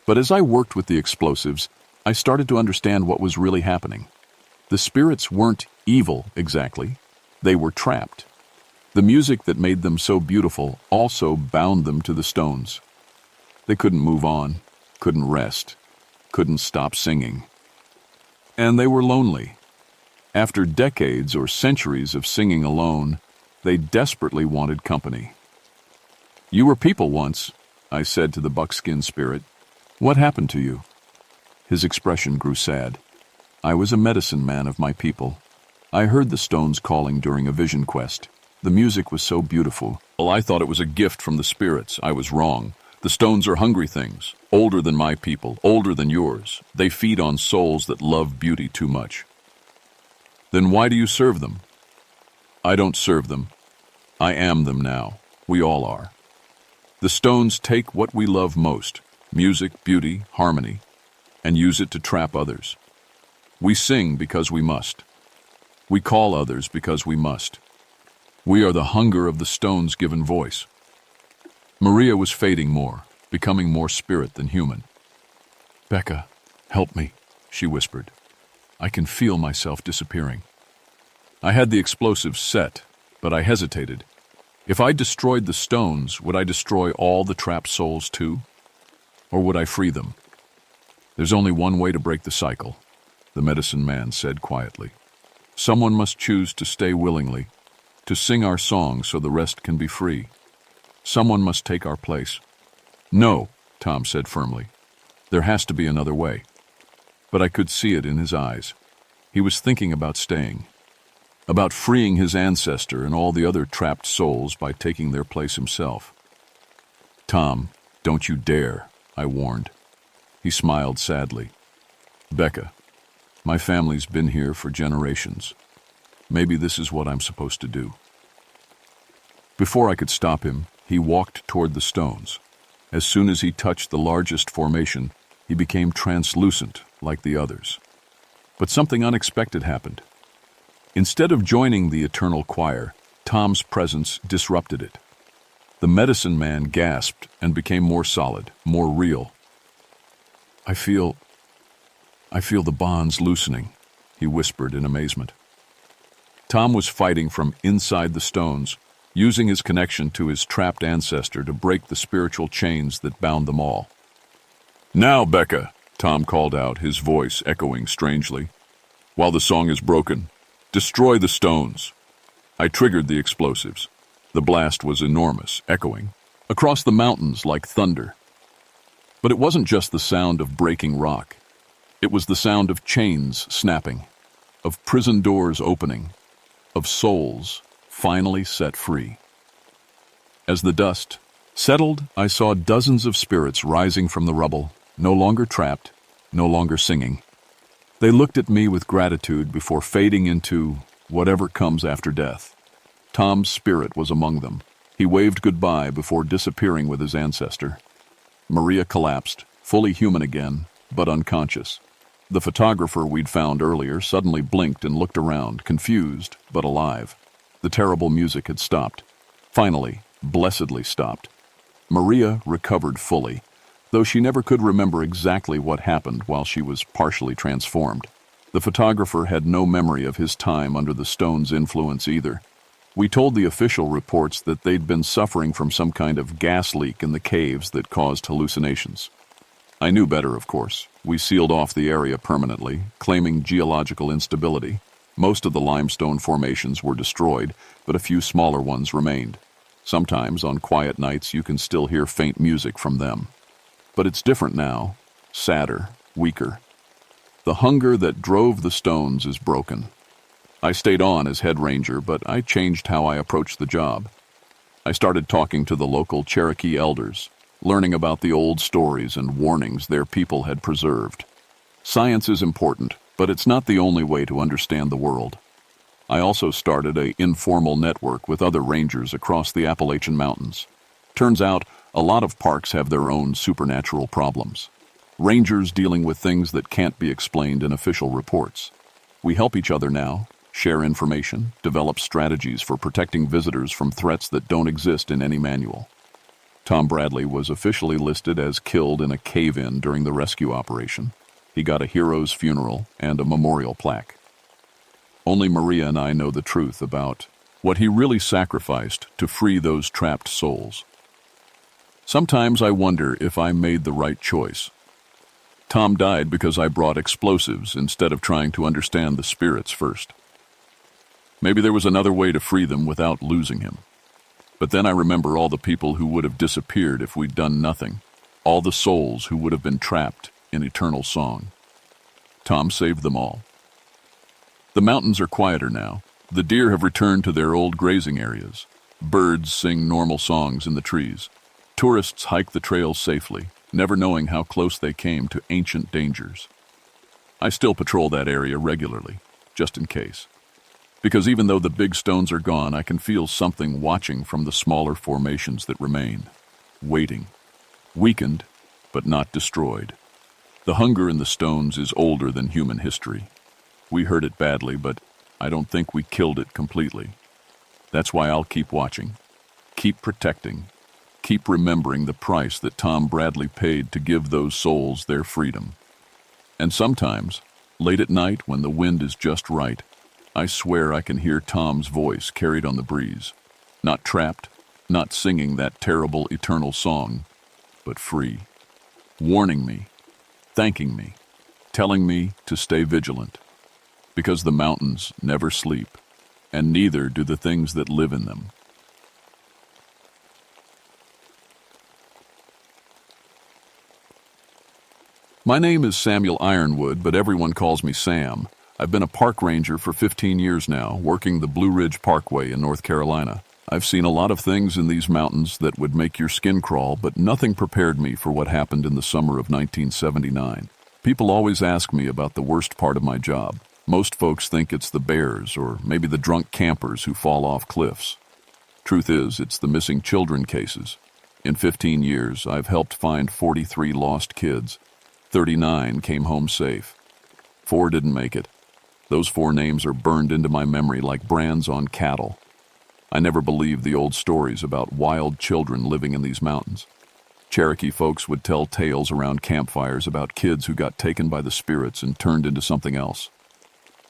But as I worked with the explosives, I started to understand what was really happening. The spirits weren't evil exactly. They were trapped. The music that made them so beautiful also bound them to the stones. They couldn't move on, couldn't rest, couldn't stop singing. And they were lonely. After decades or centuries of singing alone, they desperately wanted company. "You were people once," I said to the buckskin spirit. "What happened to you?" His expression grew sad. "I was a medicine man of my people. I heard the stones calling during a vision quest. The music was so beautiful. Well, I thought it was a gift from the spirits. I was wrong. The stones are hungry things, older than my people, older than yours. They feed on souls that love beauty too much." "Then why do you serve them?" "I don't serve them. I am them now. We all are. The stones take what we love most, music, beauty, harmony, and use it to trap others. We sing because we must. We call others because we must. We are the hunger of the stones given voice." Maria was fading more, becoming more spirit than human. "Becca, help me," she whispered. "I can feel myself disappearing." I had the explosives set, but I hesitated. If I destroyed the stones, would I destroy all the trapped souls too? Or would I free them? "There's only one way to break the cycle," the medicine man said quietly. "Someone must choose to stay willingly, to sing our song so the rest can be free. Someone must take our place." "No," Tom said firmly. "There has to be another way." But I could see it in his eyes. He was thinking about staying, about freeing his ancestor and all the other trapped souls by taking their place himself. "Tom, don't you dare," I warned. He smiled sadly. "Becca, my family's been here for generations. Maybe this is what I'm supposed to do." Before I could stop him, he walked toward the stones. As soon as he touched the largest formation, he became translucent like the others. But something unexpected happened. Instead of joining the eternal choir, Tom's presence disrupted it. The medicine man gasped and became more solid, more real. I feel the bonds loosening," he whispered in amazement. Tom was fighting from inside the stones, using his connection to his trapped ancestor to break the spiritual chains that bound them all. "Now, Becca," Tom called out, his voice echoing strangely. "While the song is broken, destroy the stones." I triggered the explosives. The blast was enormous, echoing across the mountains like thunder. But it wasn't just the sound of breaking rock. It was the sound of chains snapping, of prison doors opening, of souls finally set free. As the dust settled, I saw dozens of spirits rising from the rubble, no longer trapped, no longer singing. They looked at me with gratitude before fading into whatever comes after death. Tom's spirit was among them. He waved goodbye before disappearing with his ancestor. Maria collapsed, fully human again, but unconscious. The photographer we'd found earlier suddenly blinked and looked around, confused but alive. The terrible music had stopped. Finally, blessedly stopped. Maria recovered fully, though she never could remember exactly what happened while she was partially transformed. The photographer had no memory of his time under the stone's influence either. We told the official reports that they'd been suffering from some kind of gas leak in the caves that caused hallucinations. I knew better, of course. We sealed off the area permanently, claiming geological instability. Most of the limestone formations were destroyed, but a few smaller ones remained. Sometimes, on quiet nights, you can still hear faint music from them. But it's different now, sadder, weaker. The hunger that drove the stones is broken. I stayed on as head ranger, but I changed how I approached the job. I started talking to the local Cherokee elders, learning about the old stories and warnings their people had preserved. Science is important, but it's not the only way to understand the world. I also started an informal network with other rangers across the Appalachian Mountains. Turns out, a lot of parks have their own supernatural problems. Rangers dealing with things that can't be explained in official reports. We help each other now, share information, develop strategies for protecting visitors from threats that don't exist in any manual. Tom Bradley was officially listed as killed in a cave-in during the rescue operation. He got a hero's funeral and a memorial plaque. Only Maria and I know the truth about what he really sacrificed to free those trapped souls. Sometimes I wonder if I made the right choice. Tom died because I brought explosives instead of trying to understand the spirits first. Maybe there was another way to free them without losing him. But then I remember all the people who would have disappeared if we'd done nothing, all the souls who would have been trapped in eternal song. Tom saved them all. The mountains are quieter now. The deer have returned to their old grazing areas. Birds sing normal songs in the trees. Tourists hike the trails safely, never knowing how close they came to ancient dangers. I still patrol that area regularly, just in case. Because even though the big stones are gone, I can feel something watching from the smaller formations that remain, waiting, weakened, but not destroyed. The hunger in the stones is older than human history. We hurt it badly, but I don't think we killed it completely. That's why I'll keep watching, keep protecting, keep remembering the price that Tom Bradley paid to give those souls their freedom. And sometimes, late at night when the wind is just right, I swear I can hear Tom's voice carried on the breeze. Not trapped, not singing that terrible eternal song, but free. Warning me, thanking me, telling me to stay vigilant. Because the mountains never sleep, and neither do the things that live in them. My name is Samuel Ironwood, but everyone calls me Sam. I've been a park ranger for 15 years now, working the Blue Ridge Parkway in North Carolina. I've seen a lot of things in these mountains that would make your skin crawl, but nothing prepared me for what happened in the summer of 1979. People always ask me about the worst part of my job. Most folks think it's the bears or maybe the drunk campers who fall off cliffs. Truth is, it's the missing children cases. In 15 years, I've helped find 43 lost kids. 39 came home safe. 4 didn't make it. Those 4 names are burned into my memory like brands on cattle. I never believed the old stories about wild children living in these mountains. Cherokee folks would tell tales around campfires about kids who got taken by the spirits and turned into something else.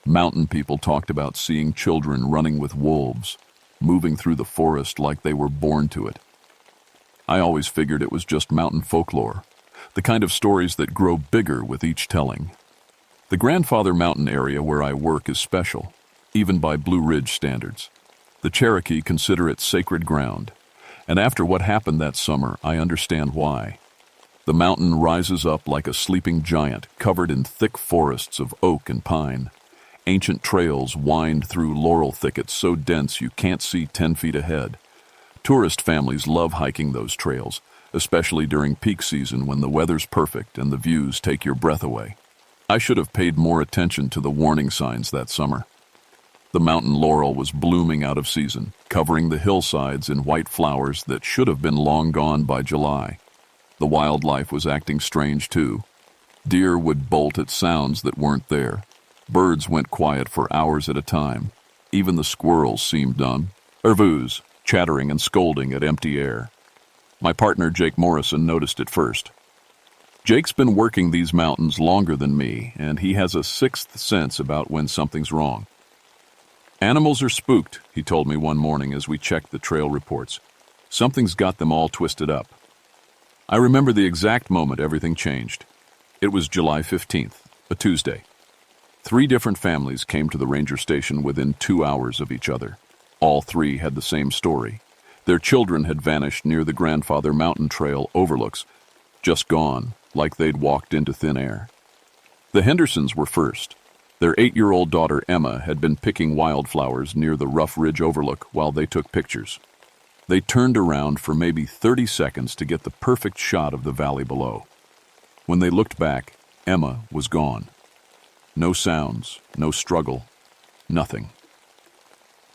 Mountain people talked about seeing children running with wolves, moving through the forest like they were born to it. I always figured it was just mountain folklore, the kind of stories that grow bigger with each telling. The Grandfather Mountain area where I work is special, even by Blue Ridge standards. The Cherokee consider it sacred ground, and after what happened that summer, I understand why. The mountain rises up like a sleeping giant, covered in thick forests of oak and pine. Ancient trails wind through laurel thickets so dense you can't see 10 feet ahead. Tourist families love hiking those trails, especially during peak season when the weather's perfect and the views take your breath away. I should have paid more attention to the warning signs that summer. The mountain laurel was blooming out of season, covering the hillsides in white flowers that should have been long gone by July. The wildlife was acting strange too. Deer would bolt at sounds that weren't there. Birds went quiet for hours at a time. Even the squirrels seemed done. Ervoos, chattering and scolding at empty air. My partner Jake Morrison noticed it first. Jake's been working these mountains longer than me, and he has a sixth sense about when something's wrong. Animals are spooked, he told me one morning as we checked the trail reports. Something's got them all twisted up. I remember the exact moment everything changed. It was July 15th, a Tuesday. 3 different families came to the ranger station within 2 hours of each other. All 3 had the same story. Their children had vanished near the Grandfather Mountain Trail overlooks, just gone, like they'd walked into thin air. The Hendersons were first. Their 8-year-old daughter Emma had been picking wildflowers near the Rough Ridge overlook while they took pictures. They turned around for maybe 30 seconds to get the perfect shot of the valley below. When they looked back, Emma was gone. No sounds, no struggle, nothing.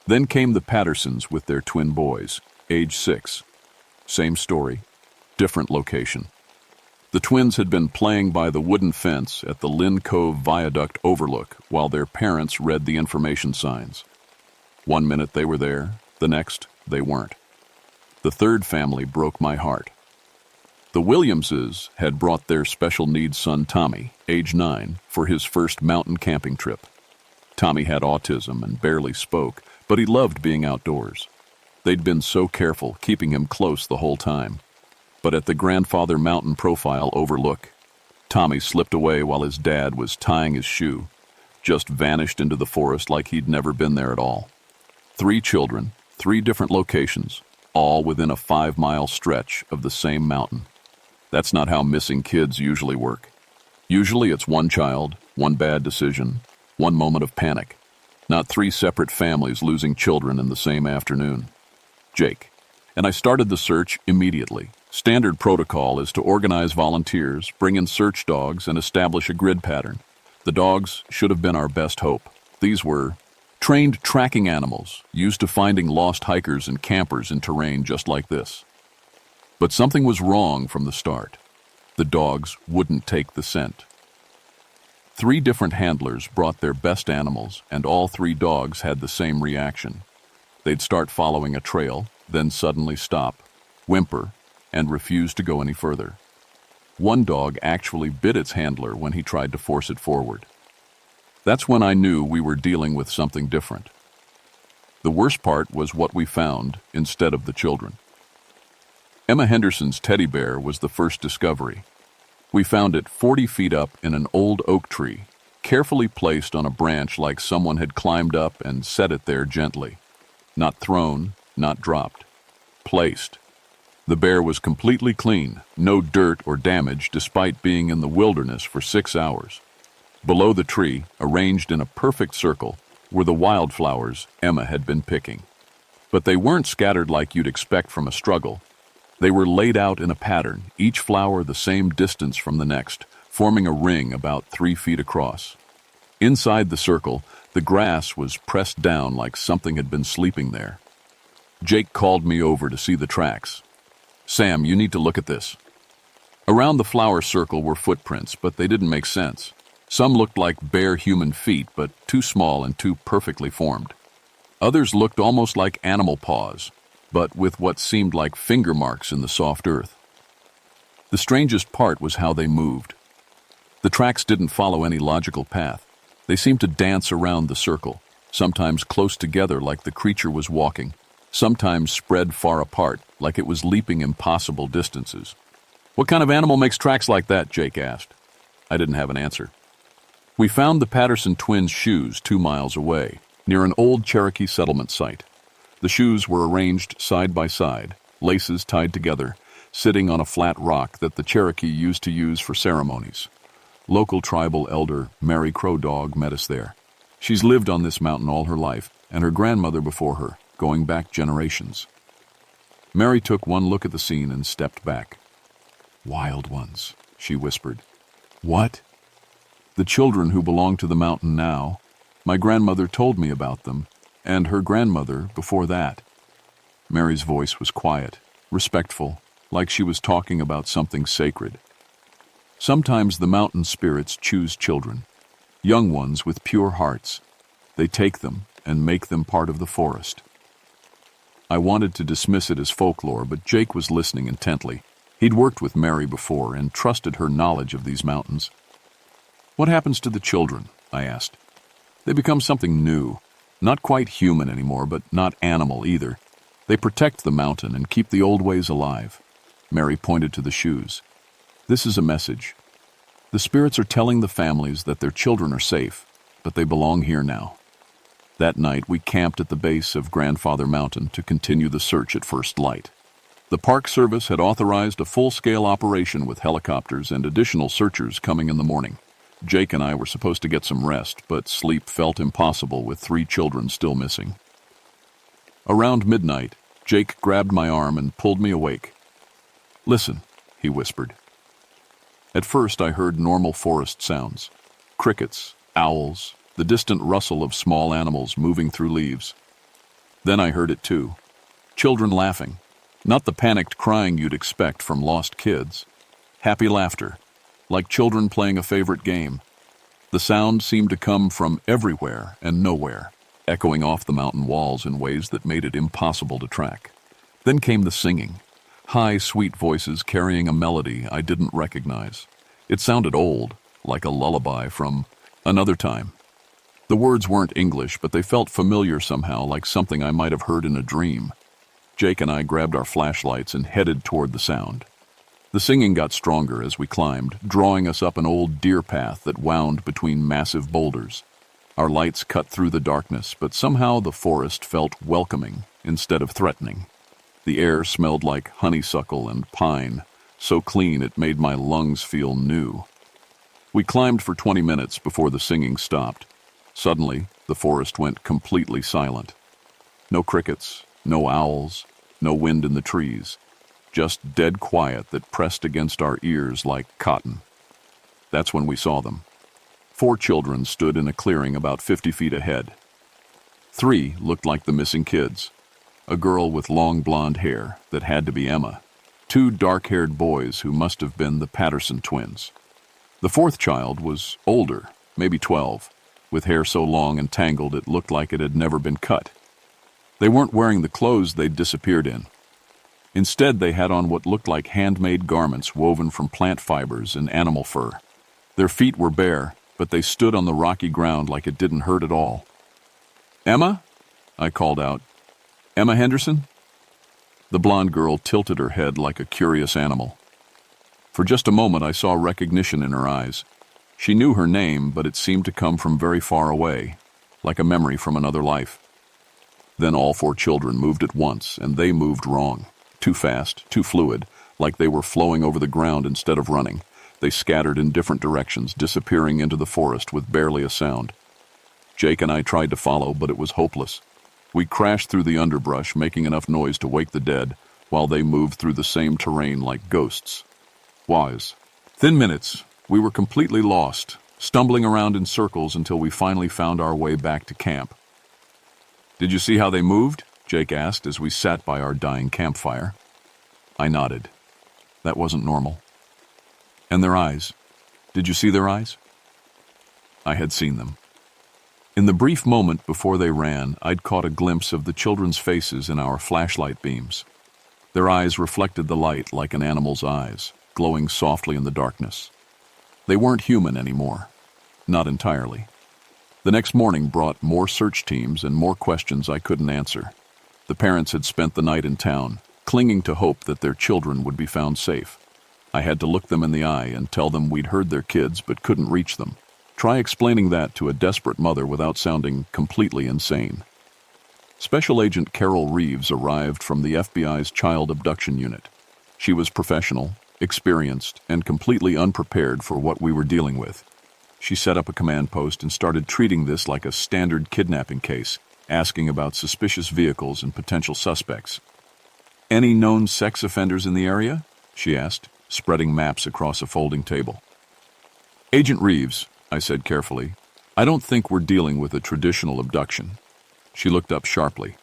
Then came the Pattersons with their twin boys, age 6. Same story, different location. The twins had been playing by the wooden fence at the Lynn Cove Viaduct overlook while their parents read the information signs. 1 minute they were there, the next they weren't. The third family broke my heart. The Williamses had brought their special needs son Tommy, age 9, for his first mountain camping trip. Tommy had autism and barely spoke, but he loved being outdoors. They'd been so careful, keeping him close the whole time. But at the Grandfather Mountain Profile overlook, Tommy slipped away while his dad was tying his shoe, just vanished into the forest like he'd never been there at all. 3 children, 3 different locations, all within a 5-mile stretch of the same mountain. That's not how missing kids usually work. Usually it's one child, one bad decision, one moment of panic, not 3 separate families losing children in the same afternoon. Jake. And I started the search immediately. Standard protocol is to organize volunteers, bring in search dogs, and establish a grid pattern. The dogs should have been our best hope. These were trained tracking animals, used to finding lost hikers and campers in terrain just like this. But something was wrong from the start. The dogs wouldn't take the scent. 3 different handlers brought their best animals, and all 3 dogs had the same reaction. They'd start following a trail, then suddenly stop, whimper, and refuse to go any further. One dog actually bit its handler when he tried to force it forward. That's when I knew we were dealing with something different. The worst part was what we found instead of the children. Emma Henderson's teddy bear was the first discovery. We found it 40 feet up in an old oak tree, carefully placed on a branch like someone had climbed up and set it there gently. Not thrown, not dropped. Placed. The bear was completely clean, no dirt or damage despite being in the wilderness for 6 hours. Below the tree, arranged in a perfect circle, were the wildflowers Emma had been picking. But they weren't scattered like you'd expect from a struggle. They were laid out in a pattern, each flower the same distance from the next, forming a ring about 3 feet across. Inside the circle, the grass was pressed down like something had been sleeping there. Jake called me over to see the tracks. "Sam, you need to look at this." Around the flower circle were footprints, but they didn't make sense. Some looked like bare human feet, but too small and too perfectly formed. Others looked almost like animal paws, but with what seemed like finger marks in the soft earth. The strangest part was how they moved. The tracks didn't follow any logical path. They seemed to dance around the circle, sometimes close together like the creature was walking, sometimes spread far apart like it was leaping impossible distances. "What kind of animal makes tracks like that?" Jake asked. I didn't have an answer. We found the Patterson twins' shoes 2 miles away, near an old Cherokee settlement site. The shoes were arranged side by side, laces tied together, sitting on a flat rock that the Cherokee used to use for ceremonies. Local tribal elder Mary Crow Dog met us there. She's lived on this mountain all her life, and her grandmother before her, going back generations. Mary took one look at the scene and stepped back. "Wild ones," she whispered. "What?" "The children who belong to the mountain now. My grandmother told me about them, and her grandmother before that." Mary's voice was quiet, respectful, like she was talking about something sacred. Sometimes the mountain spirits choose children, young ones with pure hearts. They take them and make them part of the forest. I wanted to dismiss it as folklore, but Jake was listening intently. He'd worked with Mary before and trusted her knowledge of these mountains. "What happens to the children?" I asked. "They become something new. Not quite human anymore, but not animal either. They protect the mountain and keep the old ways alive." Mary pointed to the shoes. "This is a message. The spirits are telling the families that their children are safe, but they belong here now." That night, we camped at the base of Grandfather Mountain to continue the search at first light. The Park Service had authorized a full-scale operation with helicopters and additional searchers coming in the morning. Jake and I were supposed to get some rest, but sleep felt impossible with 3 children still missing. Around midnight, Jake grabbed my arm and pulled me awake. "Listen," he whispered. At first, I heard normal forest sounds. Crickets, owls, the distant rustle of small animals moving through leaves. Then I heard it too. Children laughing. Not the panicked crying you'd expect from lost kids. happy laughter, like children playing a favorite game. The sound seemed to come from everywhere and nowhere, echoing off the mountain walls in ways that made it impossible to track. Then came the singing, high, sweet voices carrying a melody I didn't recognize. It sounded old, like a lullaby from another time. The words weren't English, but they felt familiar somehow, like something I might have heard in a dream. Jake and I grabbed our flashlights and headed toward the sound. The singing got stronger as we climbed, drawing us up an old deer path that wound between massive boulders. Our lights cut through the darkness, but somehow the forest felt welcoming instead of threatening. The air smelled like honeysuckle and pine, so clean it made my lungs feel new. We climbed for 20 minutes before the singing stopped. Suddenly, the forest went completely silent. No crickets, no owls, no wind in the trees. Just dead quiet that pressed against our ears like cotton. That's when we saw them. 4 children stood in a clearing about 50 feet ahead. 3 looked like the missing kids. A girl with long blonde hair that had to be Emma. 2 dark-haired boys who must have been the Patterson twins. The 4th child was older, maybe 12, with hair so long and tangled it looked like it had never been cut. They weren't wearing the clothes they'd disappeared in. Instead, they had on what looked like handmade garments woven from plant fibers and animal fur. Their feet were bare, but they stood on the rocky ground like it didn't hurt at all. "Emma?" I called out. "Emma Henderson?" The blonde girl tilted her head like a curious animal. For just a moment, I saw recognition in her eyes. She knew her name, but it seemed to come from very far away, like a memory from another life. Then all 4 children moved at once, and they moved wrong. Too fast, too fluid, like they were flowing over the ground instead of running. They scattered in different directions, disappearing into the forest with barely a sound. Jake and I tried to follow, but it was hopeless. We crashed through the underbrush, making enough noise to wake the dead, while they moved through the same terrain like ghosts. Within minutes, we were completely lost, stumbling around in circles until we finally found our way back to camp. "Did you see how they moved?" Jake asked as we sat by our dying campfire. I nodded. That wasn't normal. "And their eyes. Did you see their eyes?" I had seen them. In the brief moment before they ran, I'd caught a glimpse of the children's faces in our flashlight beams. Their eyes reflected the light like an animal's eyes, glowing softly in the darkness. They weren't human anymore. Not entirely. The next morning brought more search teams and more questions I couldn't answer. The parents had spent the night in town, clinging to hope that their children would be found safe. I had to look them in the eye and tell them we'd heard their kids but couldn't reach them. Try explaining that to a desperate mother without sounding completely insane. Special Agent Carol Reeves arrived from the FBI's Child Abduction Unit. She was professional, experienced, and completely unprepared for what we were dealing with. She set up a command post and started treating this like a standard kidnapping case, asking about suspicious vehicles and potential suspects. "Any known sex offenders in the area?" she asked, spreading maps across a folding table. "Agent Reeves," I said carefully, "I don't think we're dealing with a traditional abduction." She looked up sharply.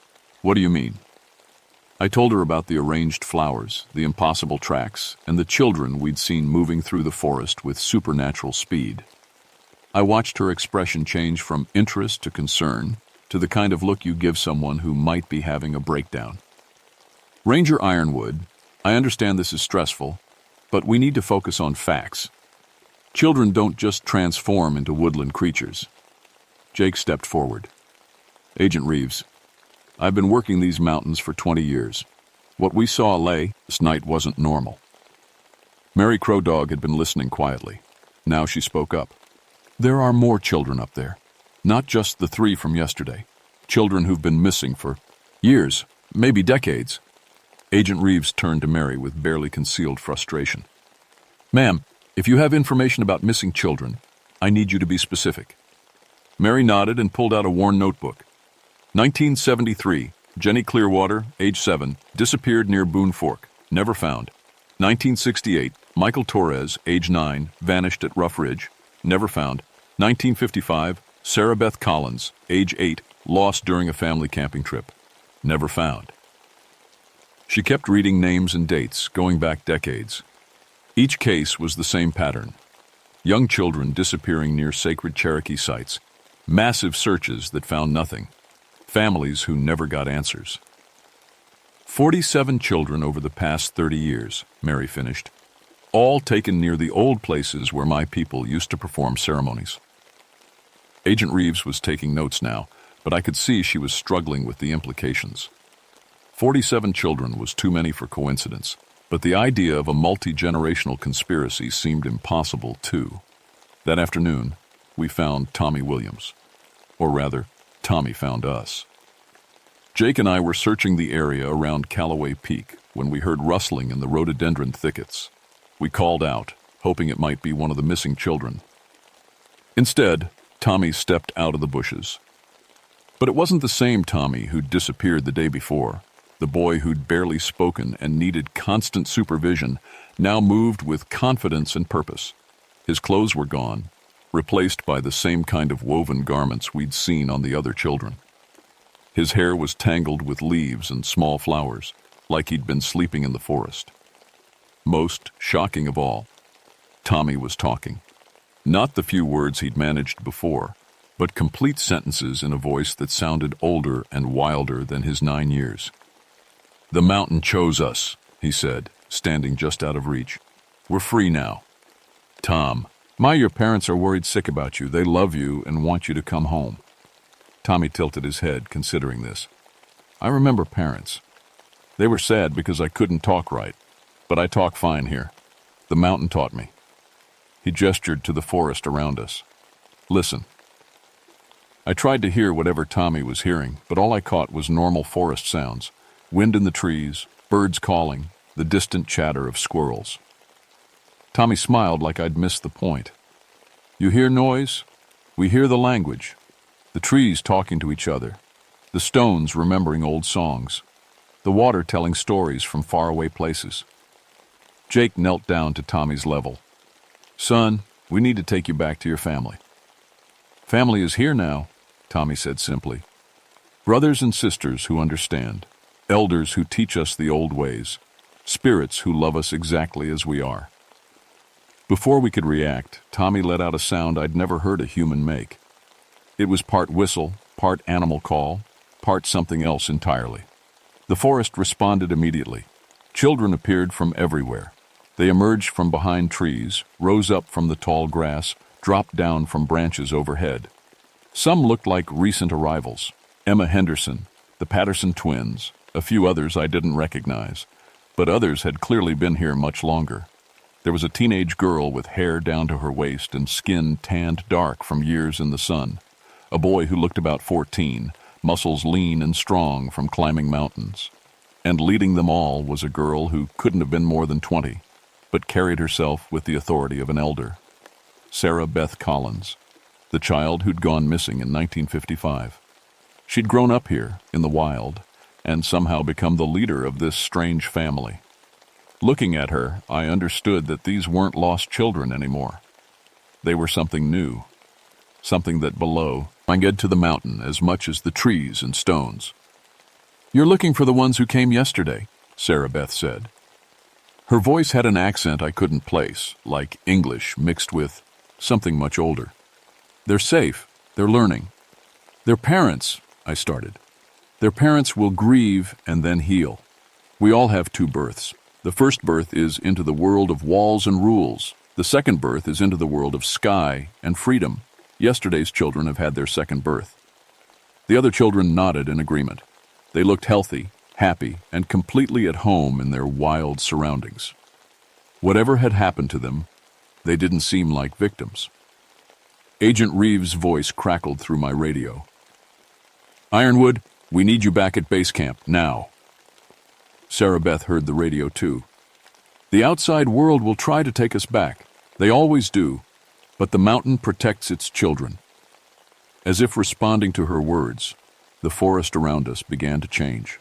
"What do you mean?" I told her about the arranged flowers, the impossible tracks, and the children we'd seen moving through the forest with supernatural speed. I watched her expression change from interest to concern, to the kind of look you give someone who might be having a breakdown. "Ranger Ironwood, I understand this is stressful, but we need to focus on facts. Children don't just transform into woodland creatures." Jake stepped forward. "Agent Reeves, I've been working these mountains for 20 years. What we saw last night wasn't normal." Mary Crow Dog had been listening quietly. Now she spoke up. "There are more children up there. Not just the 3 from yesterday. Children who've been missing for years, maybe decades." Agent Reeves turned to Mary with barely concealed frustration. "Ma'am, if you have information about missing children, I need you to be specific." Mary nodded and pulled out a worn notebook. 1973, Jenny Clearwater, age 7, disappeared near Boone Fork, never found. 1968, Michael Torres, age 9, vanished at Rough Ridge, never found. 1955, Sarah Beth Collins, age 8, lost during a family camping trip, never found. She kept reading names and dates, going back decades. Each case was the same pattern. Young children disappearing near sacred Cherokee sites, massive searches that found nothing, families who never got answers. 47 children over the past 30 years, Mary finished, all taken near the old places where my people used to perform ceremonies. Agent Reeves was taking notes now, but I could see she was struggling with the implications. 47 children was too many for coincidence, but the idea of a multi-generational conspiracy seemed impossible too. That afternoon, we found Tommy Williams. Or rather, Tommy found us. Jake and I were searching the area around Callaway Peak when we heard rustling in the rhododendron thickets. We called out, hoping it might be one of the missing children. Instead, Tommy stepped out of the bushes. But it wasn't the same Tommy who'd disappeared the day before. The boy who'd barely spoken and needed constant supervision now moved with confidence and purpose. His clothes were gone, replaced by the same kind of woven garments we'd seen on the other children. His hair was tangled with leaves and small flowers, like he'd been sleeping in the forest. Most shocking of all, Tommy was talking. Not the few words he'd managed before, but complete sentences in a voice that sounded older and wilder than his 9 years. "The mountain chose us," he said, standing just out of reach. "We're free now. Tom, your parents are worried sick about you. They love you and want you to come home." Tommy tilted his head, considering this. "I remember parents. They were sad because I couldn't talk right, but I talk fine here. The mountain taught me." He gestured to the forest around us. "Listen." I tried to hear whatever Tommy was hearing, but all I caught was normal forest sounds. Wind in the trees, birds calling, the distant chatter of squirrels. Tommy smiled like I'd missed the point. "You hear noise? We hear the language. The trees talking to each other, the stones remembering old songs, the water telling stories from faraway places." Jake knelt down to Tommy's level. "Son, we need to take you back to your family." "Family is here now," Tommy said simply. "Brothers and sisters who understand, elders who teach us the old ways, spirits who love us exactly as we are." Before we could react, Tommy let out a sound I'd never heard a human make. It was part whistle, part animal call, part something else entirely. The forest responded immediately. Children appeared from everywhere. They emerged from behind trees, rose up from the tall grass, dropped down from branches overhead. Some looked like recent arrivals. Emma Henderson, the Patterson twins, a few others I didn't recognize, but others had clearly been here much longer. There was a teenage girl with hair down to her waist and skin tanned dark from years in the sun. A boy who looked about 14, muscles lean and strong from climbing mountains. And leading them all was a girl who couldn't have been more than 20, but carried herself with the authority of an elder. Sarah Beth Collins, the child who'd gone missing in 1955. She'd grown up here, in the wild, and somehow become the leader of this strange family. Looking at her, I understood that these weren't lost children anymore. They were something new, something that below led to the mountain as much as the trees and stones. "You're looking for the ones who came yesterday," Sarah Beth said. Her voice had an accent I couldn't place, like English mixed with something much older. "They're safe. They're learning. Their parents," I started. "Their parents will grieve and then heal. We all have 2 births. The first birth is into the world of walls and rules. The second birth is into the world of sky and freedom. Yesterday's children have had their second birth." The other children nodded in agreement. They looked healthy, happy, and completely at home in their wild surroundings. Whatever had happened to them, they didn't seem like victims. Agent Reeves' voice crackled through my radio. "Ironwood, we need you back at base camp, now." Sarah Beth heard the radio too. "The outside world will try to take us back. They always do. But the mountain protects its children." As if responding to her words, the forest around us began to change.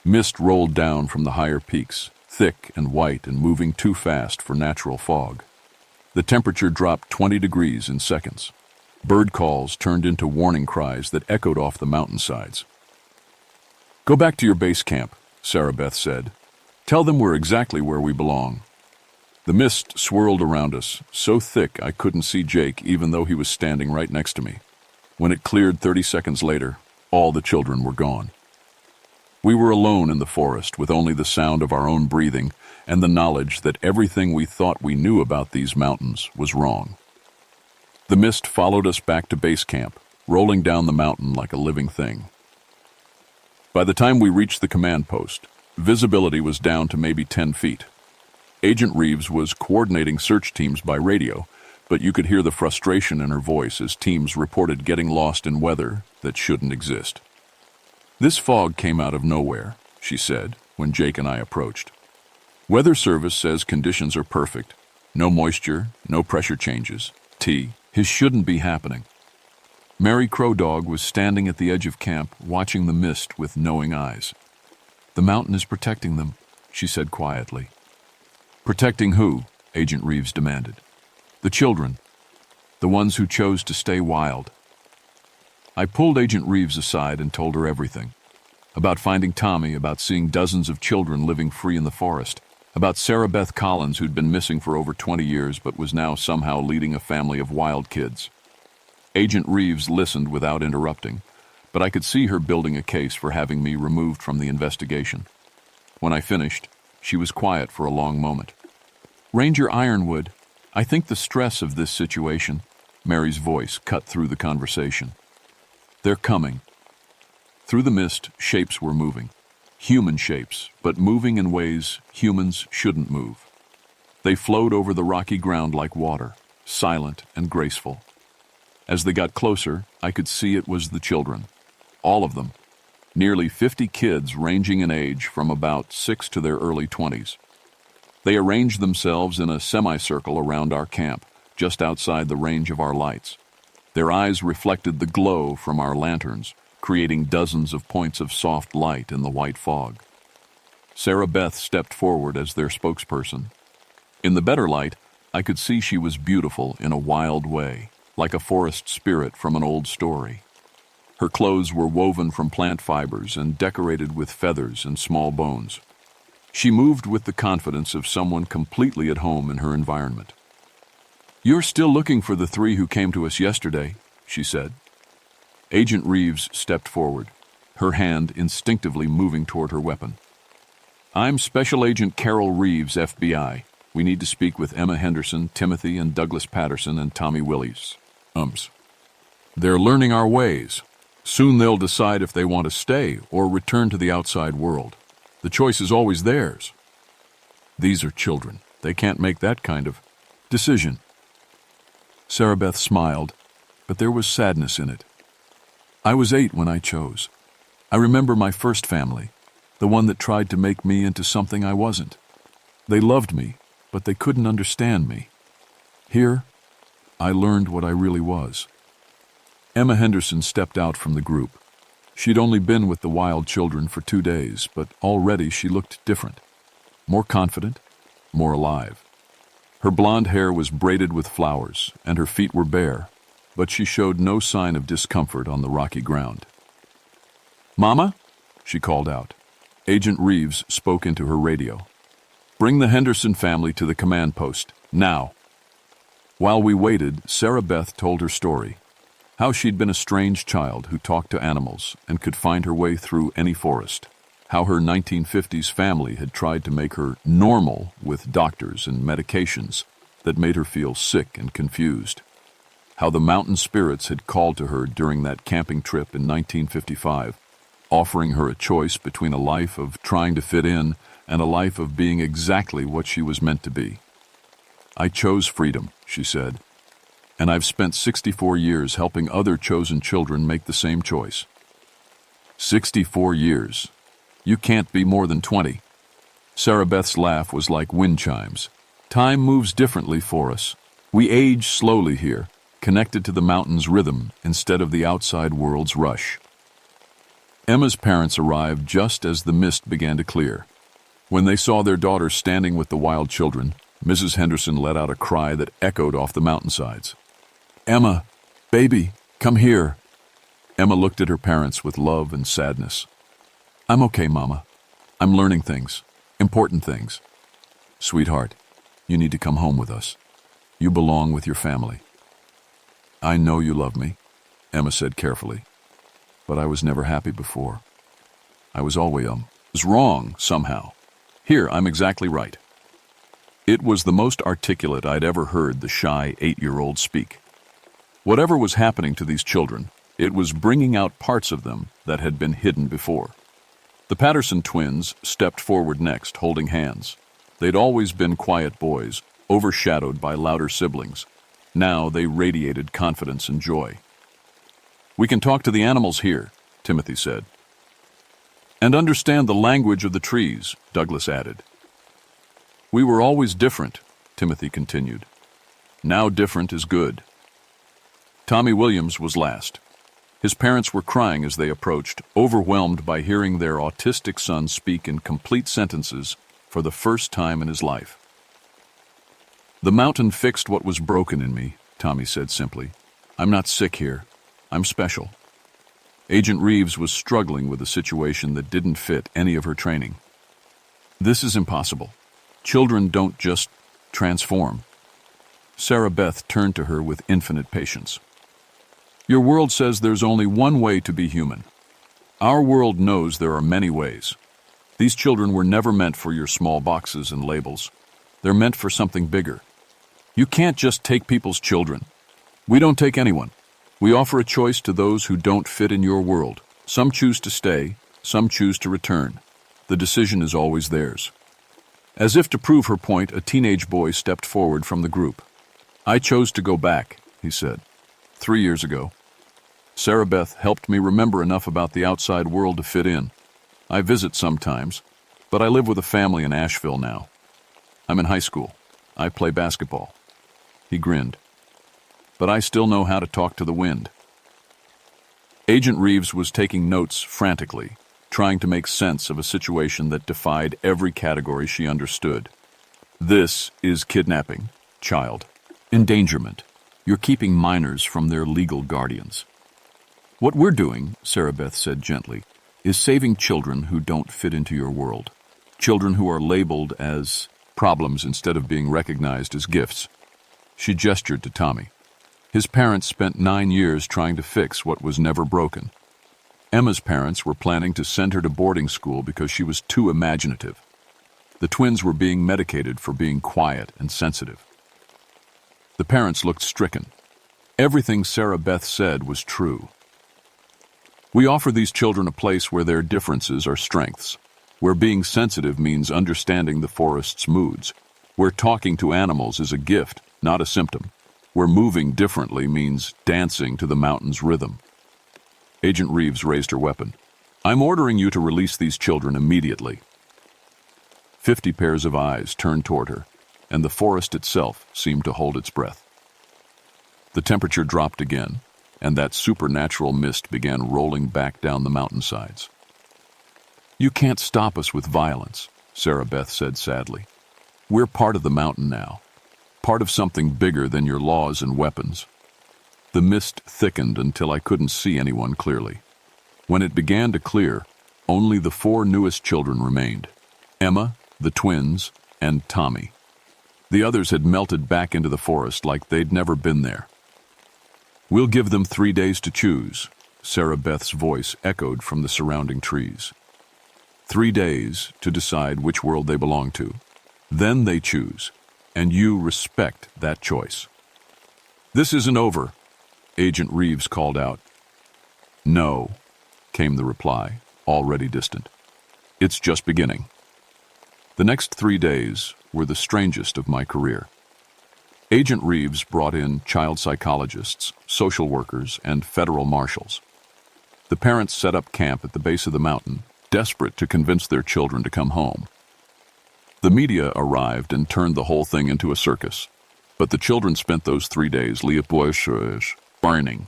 Mist rolled down from the higher peaks, thick and white and moving too fast for natural fog. The temperature dropped 20 degrees in seconds. Bird calls turned into warning cries that echoed off the mountainsides. "Go back to your base camp," Sarah Beth said. "Tell them we're exactly where we belong." The mist swirled around us, so thick I couldn't see Jake even though he was standing right next to me. When it cleared 30 seconds later, all the children were gone. We were alone in the forest with only the sound of our own breathing and the knowledge that everything we thought we knew about these mountains was wrong. The mist followed us back to base camp, rolling down the mountain like a living thing. By the time we reached the command post, visibility was down to maybe 10 feet. Agent Reeves was coordinating search teams by radio, but you could hear the frustration in her voice as teams reported getting lost in weather that shouldn't exist. "This fog came out of nowhere," she said when Jake and I approached. "Weather Service says conditions are perfect. No moisture, no pressure changes. His shouldn't be happening." Mary Crow Dog was standing at the edge of camp, watching the mist with knowing eyes. "The mountain is protecting them," she said quietly. "Protecting who?" Agent Reeves demanded. "The children. The ones who chose to stay wild." I pulled Agent Reeves aside and told her everything. About finding Tommy, about seeing dozens of children living free in the forest, about Sarah Beth Collins who'd been missing for over 20 years but was now somehow leading a family of wild kids. Agent Reeves listened without interrupting, but I could see her building a case for having me removed from the investigation. When I finished, she was quiet for a long moment. "Ranger Ironwood, I think the stress of this situation," Mary's voice cut through the conversation. "They're coming." Through the mist, shapes were moving. Human shapes, but moving in ways humans shouldn't move. They flowed over the rocky ground like water, silent and graceful. As they got closer, I could see it was the children. All of them. Nearly 50 kids ranging in age from about 6 to their early 20s. They arranged themselves in a semicircle around our camp, just outside the range of our lights. Their eyes reflected the glow from our lanterns, creating dozens of points of soft light in the white fog. Sarah Beth stepped forward as their spokesperson. In the better light, I could see she was beautiful in a wild way, like a forest spirit from an old story. Her clothes were woven from plant fibers and decorated with feathers and small bones. She moved with the confidence of someone completely at home in her environment. "You're still looking for the 3 who came to us yesterday," she said. Agent Reeves stepped forward, her hand instinctively moving toward her weapon. "I'm Special Agent Carol Reeves, FBI. We need to speak with Emma Henderson, Timothy and Douglas Patterson, and Tommy Willis." "They're learning our ways. Soon they'll decide if they want to stay or return to the outside world. The choice is always theirs." "These are children. They can't make that kind of decision." Sarah Beth smiled, but there was sadness in it. "I was 8 when I chose. I remember my first family, the one that tried to make me into something I wasn't. They loved me, but they couldn't understand me. Here, I learned what I really was." Emma Henderson stepped out from the group. She'd only been with the wild children for 2 days, but already she looked different. More confident, more alive. Her blonde hair was braided with flowers, and her feet were bare, but she showed no sign of discomfort on the rocky ground. "Mama?" she called out. Agent Reeves spoke into her radio. "Bring the Henderson family to the command post, now." While we waited, Sarah Beth told her story. How she'd been a strange child who talked to animals and could find her way through any forest. How her 1950s family had tried to make her normal with doctors and medications that made her feel sick and confused. How the mountain spirits had called to her during that camping trip in 1955, offering her a choice between a life of trying to fit in and a life of being exactly what she was meant to be. "I chose freedom," she said, "and I've spent 64 years helping other chosen children make the same choice." 64 years. You can't be more than 20. Sarah Beth's laugh was like wind chimes. Time moves differently for us. We age slowly here, connected to the mountain's rhythm instead of the outside world's rush. Emma's parents arrived just as the mist began to clear. When they saw their daughter standing with the wild children, Mrs. Henderson let out a cry that echoed off the mountainsides. "Emma, baby, come here." Emma looked at her parents with love and sadness. "I'm okay, Mama. I'm learning things, important things." "Sweetheart, You need to come home with us. You belong with your family. I know you love me, Emma said carefully, but I was never happy before. I was always wrong somehow. Here, I'm exactly right. It was the most articulate I'd ever heard the shy 8-year-old speak. Whatever was happening to these children, it was bringing out parts of them that had been hidden before. The Patterson twins stepped forward next, holding hands. They'd always been quiet boys, overshadowed by louder siblings. Now they radiated confidence and joy. We can talk to the animals here, Timothy said. And understand the language of the trees, Douglas added. We were always different, Timothy continued. Now different is good. Tommy Williams was last. His parents were crying as they approached, overwhelmed by hearing their autistic son speak in complete sentences for the first time in his life. The mountain fixed what was broken in me, Tommy said simply. I'm not sick here. I'm special. Agent Reeves was struggling with a situation that didn't fit any of her training. This is impossible. Children don't just transform. Sarah Beth turned to her with infinite patience. Your world says there's only one way to be human. Our world knows there are many ways. These children were never meant for your small boxes and labels. They're meant for something bigger. You can't just take people's children. We don't take anyone. We offer a choice to those who don't fit in your world. Some choose to stay, some choose to return. The decision is always theirs. As if to prove her point, a teenage boy stepped forward from the group. I chose to go back, he said, 3 years ago. Sarah Beth helped me remember enough about the outside world to fit in. I visit sometimes, but I live with a family in Asheville now. I'm in high school. I play basketball. He grinned. But I still know how to talk to the wind. Agent Reeves was taking notes frantically, trying to make sense of a situation that defied every category she understood. This is kidnapping, child. Endangerment. You're keeping minors from their legal guardians. What we're doing, Sarah Beth said gently, is saving children who don't fit into your world. Children who are labeled as problems instead of being recognized as gifts. She gestured to Tommy. His parents spent 9 years trying to fix what was never broken. Emma's parents were planning to send her to boarding school because she was too imaginative. The twins were being medicated for being quiet and sensitive. The parents looked stricken. Everything Sarah Beth said was true. We offer these children a place where their differences are strengths, where being sensitive means understanding the forest's moods, where talking to animals is a gift, not a symptom, where moving differently means dancing to the mountain's rhythm. Agent Reeves raised her weapon. I'm ordering you to release these children immediately. 50 pairs of eyes turned toward her, and the forest itself seemed to hold its breath. The temperature dropped again, and that supernatural mist began rolling back down the mountainsides. You can't stop us with violence, Sarah Beth said sadly. We're part of the mountain now, part of something bigger than your laws and weapons. The mist thickened until I couldn't see anyone clearly. When it began to clear, only the 4 newest children remained: Emma, the twins, and Tommy. The others had melted back into the forest like they'd never been there. We'll give them 3 days to choose, Sarah Beth's voice echoed from the surrounding trees. 3 days to decide which world they belong to. Then they choose, and you respect that choice. This isn't over, Agent Reeves called out. No, came the reply, already distant. It's just beginning. The next 3 days were the strangest of my career. Agent Reeves brought in child psychologists, social workers, and federal marshals. The parents set up camp at the base of the mountain, desperate to convince their children to come home. The media arrived and turned the whole thing into a circus, but the children spent those 3 days burning.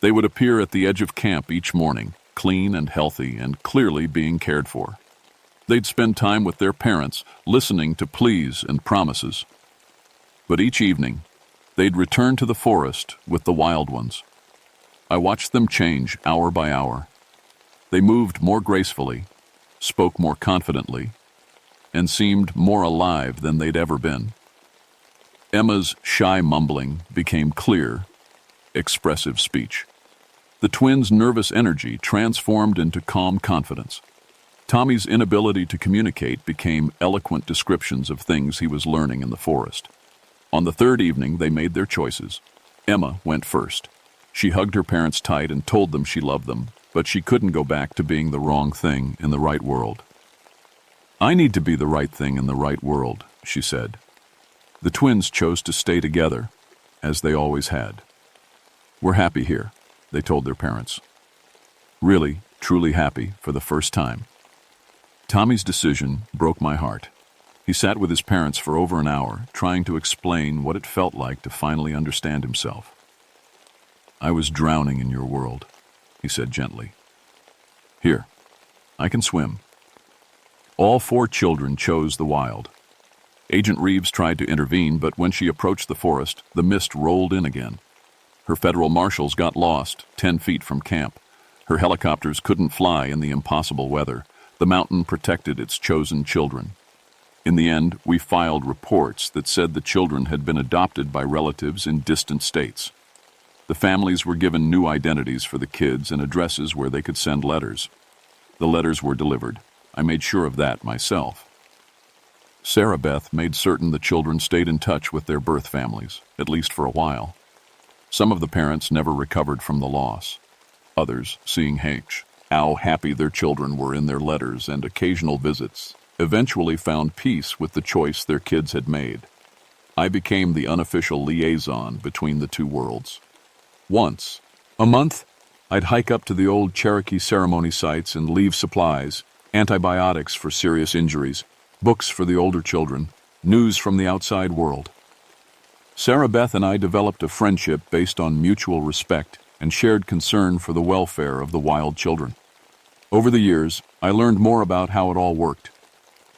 They would appear at the edge of camp each morning, clean and healthy and clearly being cared for. They'd spend time with their parents, listening to pleas and promises. But each evening, they'd return to the forest with the wild ones. I watched them change hour by hour. They moved more gracefully, spoke more confidently, and seemed more alive than they'd ever been. Emma's shy mumbling became clear, expressive speech. The twins' nervous energy transformed into calm confidence. Tommy's inability to communicate became eloquent descriptions of things he was learning in the forest. On the third evening, they made their choices. Emma went first. She hugged her parents tight and told them she loved them, but she couldn't go back to being the wrong thing in the right world. "I need to be the right thing in the right world," she said. The twins chose to stay together, as they always had. "We're happy here," they told their parents. Really, truly happy for the first time. Tommy's decision broke my heart. He sat with his parents for over an hour, trying to explain what it felt like to finally understand himself. "I was drowning in your world," he said gently. "Here, I can swim." All four children chose the wild. Agent Reeves tried to intervene, but when she approached the forest, the mist rolled in again. Her federal marshals got lost 10 feet from camp. Her helicopters couldn't fly in the impossible weather. The mountain protected its chosen children. In the end, we filed reports that said the children had been adopted by relatives in distant states. The families were given new identities for the kids and addresses where they could send letters. The letters were delivered. I made sure of that myself. Sarah Beth made certain the children stayed in touch with their birth families, at least for a while. Some of the parents never recovered from the loss. Others, seeing how happy their children were in their letters and occasional visits, eventually found peace with the choice their kids had made. I became the unofficial liaison between the two worlds. Once a month, I'd hike up to the old Cherokee ceremony sites and leave supplies, antibiotics for serious injuries, books for the older children, news from the outside world. Sarah Beth and I developed a friendship based on mutual respect and shared concern for the welfare of the wild children. Over the years, I learned more about how it all worked.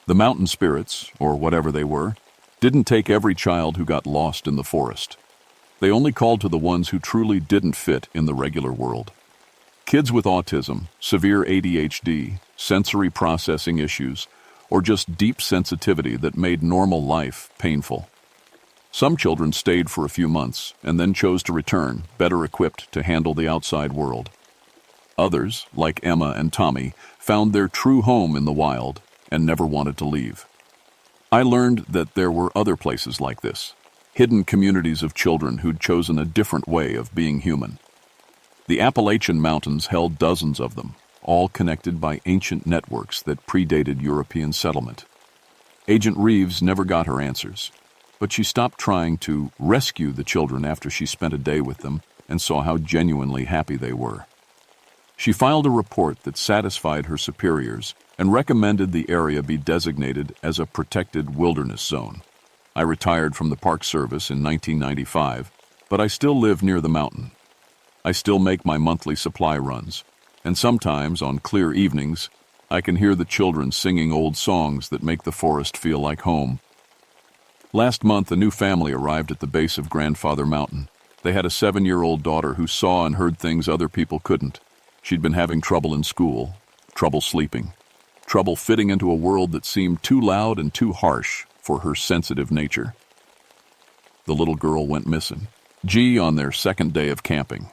The mountain spirits, or whatever they were, didn't take every child who got lost in the forest. They only called to the ones who truly didn't fit in the regular world. Kids with autism, severe ADHD, sensory processing issues, or just deep sensitivity that made normal life painful. Some children stayed for a few months and then chose to return, better equipped to handle the outside world. Others, like Emma and Tommy, found their true home in the wild and never wanted to leave. I learned that there were other places like this, hidden communities of children who'd chosen a different way of being human. The Appalachian Mountains held dozens of them, all connected by ancient networks that predated European settlement. Agent Reeves never got her answers, but she stopped trying to rescue the children after she spent a day with them and saw how genuinely happy they were. She filed a report that satisfied her superiors and recommended the area be designated as a protected wilderness zone. I retired from the Park Service in 1995, but I still live near the mountain. I still make my monthly supply runs, and sometimes, on clear evenings, I can hear the children singing old songs that make the forest feel like home. Last month, a new family arrived at the base of Grandfather Mountain. They had a 7-year-old daughter who saw and heard things other people couldn't. She'd been having trouble in school, trouble sleeping, trouble fitting into a world that seemed too loud and too harsh for her sensitive nature. The little girl went missing, on their second day of camping.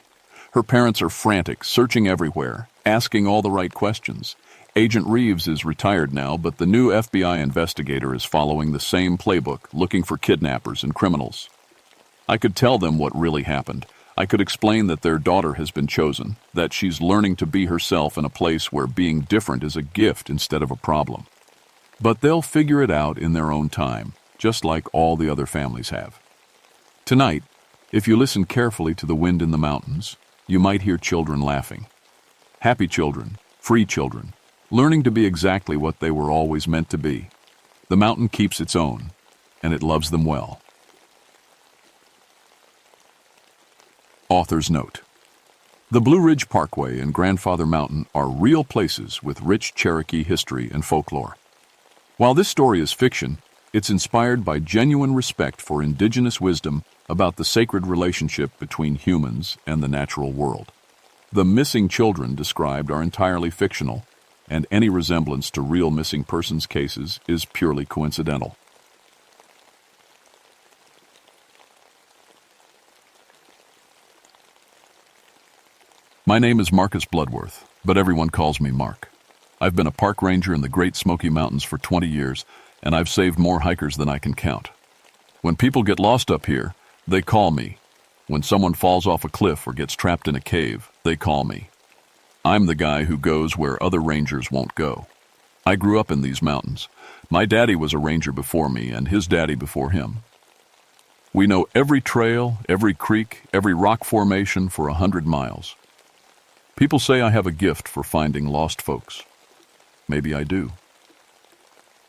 Her parents are frantic, searching everywhere, asking all the right questions. Agent Reeves is retired now, but the new FBI investigator is following the same playbook, looking for kidnappers and criminals. I could tell them what really happened. I could explain that their daughter has been chosen, that she's learning to be herself in a place where being different is a gift instead of a problem. But they'll figure it out in their own time, just like all the other families have. Tonight, if you listen carefully to the wind in the mountains, you might hear children laughing. Happy children, free children, learning to be exactly what they were always meant to be. The mountain keeps its own, and it loves them well. Author's note. The Blue Ridge Parkway and Grandfather Mountain are real places with rich Cherokee history and folklore. While this story is fiction, it's inspired by genuine respect for indigenous wisdom about the sacred relationship between humans and the natural world. The missing children described are entirely fictional, and any resemblance to real missing persons cases is purely coincidental. My name is Marcus Bloodworth, but everyone calls me Mark. I've been a park ranger in the Great Smoky Mountains for 20 years, and I've saved more hikers than I can count. When people get lost up here, they call me. When someone falls off a cliff or gets trapped in a cave, they call me. I'm the guy who goes where other rangers won't go. I grew up in these mountains. My daddy was a ranger before me, and his daddy before him. We know every trail, every creek, every rock formation for 100 miles. People say I have a gift for finding lost folks. Maybe I do.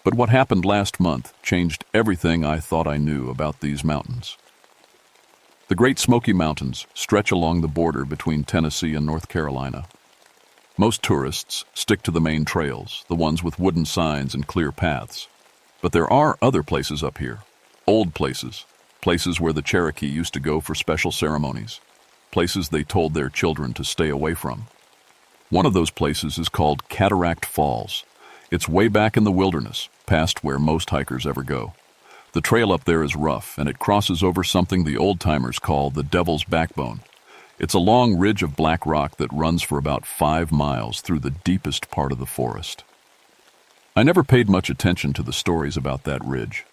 But what happened last month changed everything I thought I knew about these mountains. The Great Smoky Mountains stretch along the border between Tennessee and North Carolina. Most tourists stick to the main trails, the ones with wooden signs and clear paths. But there are other places up here, old places where the Cherokee used to go for special ceremonies, places they told their children to stay away from. One of those places is called Cataract Falls. It's way back in the wilderness, past where most hikers ever go. The trail up there is rough, and it crosses over something the old-timers call the Devil's Backbone. It's a long ridge of black rock that runs for about 5 miles through the deepest part of the forest. I never paid much attention to the stories about that ridge.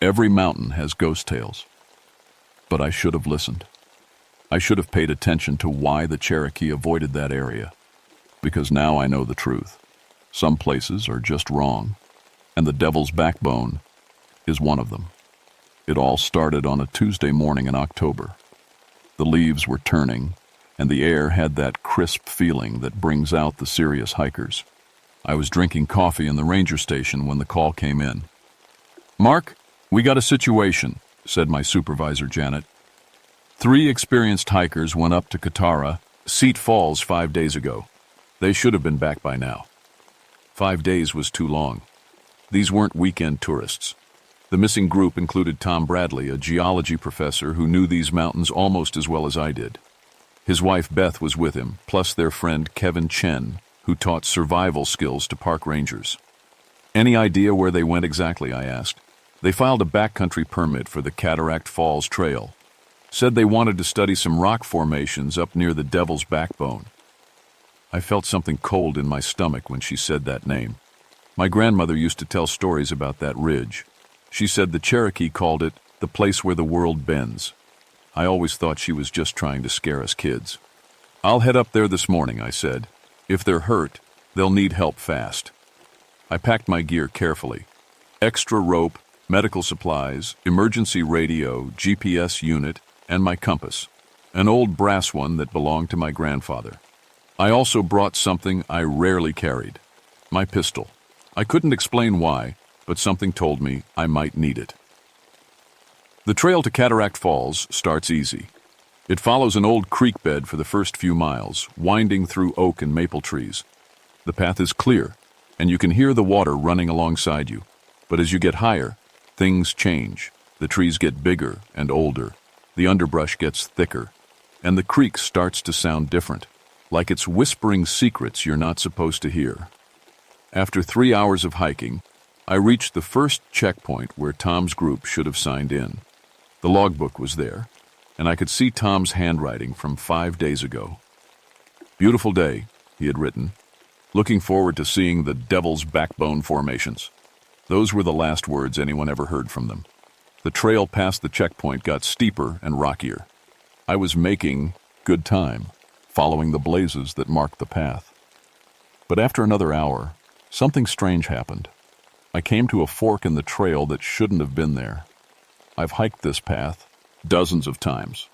Every mountain has ghost tales. But I should have listened. I should have paid attention to why the Cherokee avoided that area. Because now I know the truth. Some places are just wrong, and the Devil's Backbone is one of them. It all started on a Tuesday morning in October. The leaves were turning, and the air had that crisp feeling that brings out the serious hikers. I was drinking coffee in the ranger station when the call came in. "Mark, we got a situation," said my supervisor, Janet. 3 experienced hikers went up to Cataract Falls 5 days ago. They should have been back by now. 5 days was too long. These weren't weekend tourists. The missing group included Tom Bradley, a geology professor who knew these mountains almost as well as I did. His wife Beth was with him, plus their friend Kevin Chen, who taught survival skills to park rangers. "Any idea where they went exactly?" I asked. "They filed a backcountry permit for the Cataract Falls Trail. Said they wanted to study some rock formations up near the Devil's Backbone." I felt something cold in my stomach when she said that name. My grandmother used to tell stories about that ridge. She said the Cherokee called it the place where the world bends. I always thought she was just trying to scare us kids. "I'll head up there this morning," I said. "If they're hurt, they'll need help fast." I packed my gear carefully. Extra rope, medical supplies, emergency radio, GPS unit, and my compass, an old brass one that belonged to my grandfather. I also brought something I rarely carried, my pistol. I couldn't explain why, but something told me I might need it. The trail to Cataract Falls starts easy. It follows an old creek bed for the first few miles, winding through oak and maple trees. The path is clear, and you can hear the water running alongside you. But as you get higher, things change. The trees get bigger and older. The underbrush gets thicker, and the creek starts to sound different, like it's whispering secrets you're not supposed to hear. After 3 hours of hiking, I reached the first checkpoint where Tom's group should have signed in. The logbook was there, and I could see Tom's handwriting from 5 days ago. "Beautiful day," he had written. "Looking forward to seeing the Devil's Backbone formations." Those were the last words anyone ever heard from them. The trail past the checkpoint got steeper and rockier. I was making good time, following the blazes that marked the path. But after another hour, something strange happened. I came to a fork in the trail that shouldn't have been there. I've hiked this path dozens of times.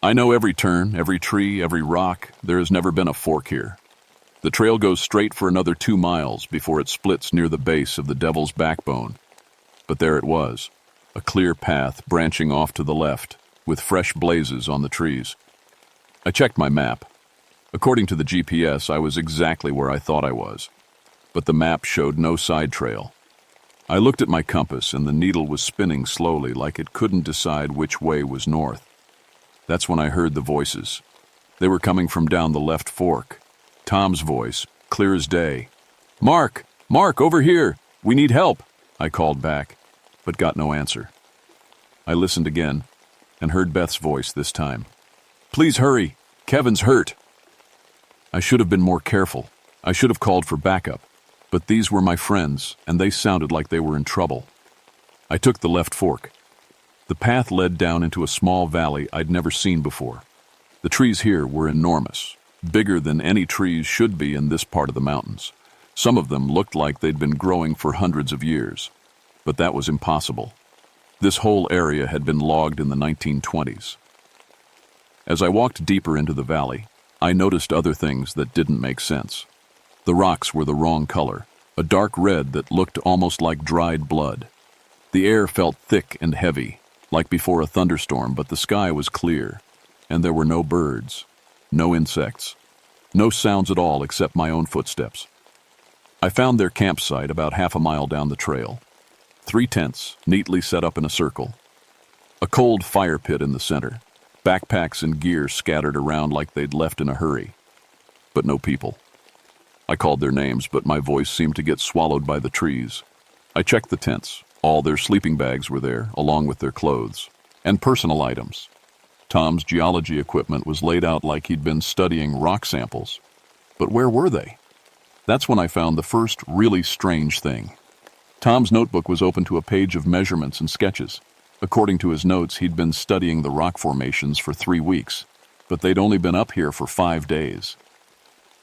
I know every turn, every tree, every rock. There has never been a fork here. The trail goes straight for another 2 miles before it splits near the base of the Devil's Backbone. But there it was, a clear path branching off to the left, with fresh blazes on the trees. I checked my map. According to the GPS, I was exactly where I thought I was. But the map showed no side trail. I looked at my compass, and the needle was spinning slowly, like it couldn't decide which way was north. That's when I heard the voices. They were coming from down the left fork. Tom's voice, clear as day. "Mark! Mark, over here! We need help!" I called back, but got no answer. I listened again, and heard Beth's voice this time. "Please hurry! Kevin's hurt!" I should have been more careful. I should have called for backup. But these were my friends, and they sounded like they were in trouble. I took the left fork. The path led down into a small valley I'd never seen before. The trees here were enormous, bigger than any trees should be in this part of the mountains. Some of them looked like they'd been growing for hundreds of years. But that was impossible. This whole area had been logged in the 1920s. As I walked deeper into the valley, I noticed other things that didn't make sense. The rocks were the wrong color, a dark red that looked almost like dried blood. The air felt thick and heavy, like before a thunderstorm, but the sky was clear, and there were no birds, no insects, no sounds at all except my own footsteps. I found their campsite about half a mile down the trail. 3 tents, neatly set up in a circle. A cold fire pit in the center, backpacks and gear scattered around like they'd left in a hurry. But no people. I called their names, but my voice seemed to get swallowed by the trees. I checked the tents. All their sleeping bags were there, along with their clothes, and personal items. Tom's geology equipment was laid out like he'd been studying rock samples. But where were they? That's when I found the first really strange thing. Tom's notebook was open to a page of measurements and sketches. According to his notes, he'd been studying the rock formations for 3 weeks, but they'd only been up here for 5 days.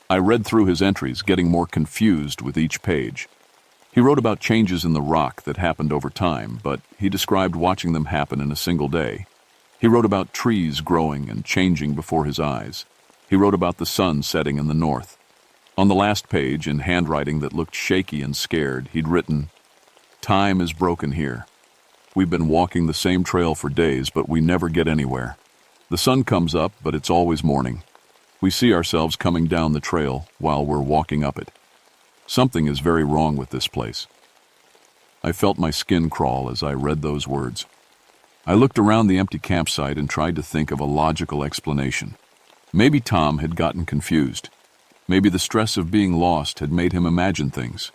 I read through his entries, getting more confused with each page. He wrote about changes in the rock that happened over time, but he described watching them happen in a single day. He wrote about trees growing and changing before his eyes. He wrote about the sun setting in the north. On the last page, in handwriting that looked shaky and scared, he'd written, "Time is broken here. We've been walking the same trail for days, but we never get anywhere. The sun comes up, but it's always morning. We see ourselves coming down the trail while we're walking up it. Something is very wrong with this place." I felt my skin crawl as I read those words. I looked around the empty campsite and tried to think of a logical explanation. Maybe Tom had gotten confused. Maybe the stress of being lost had made him imagine things.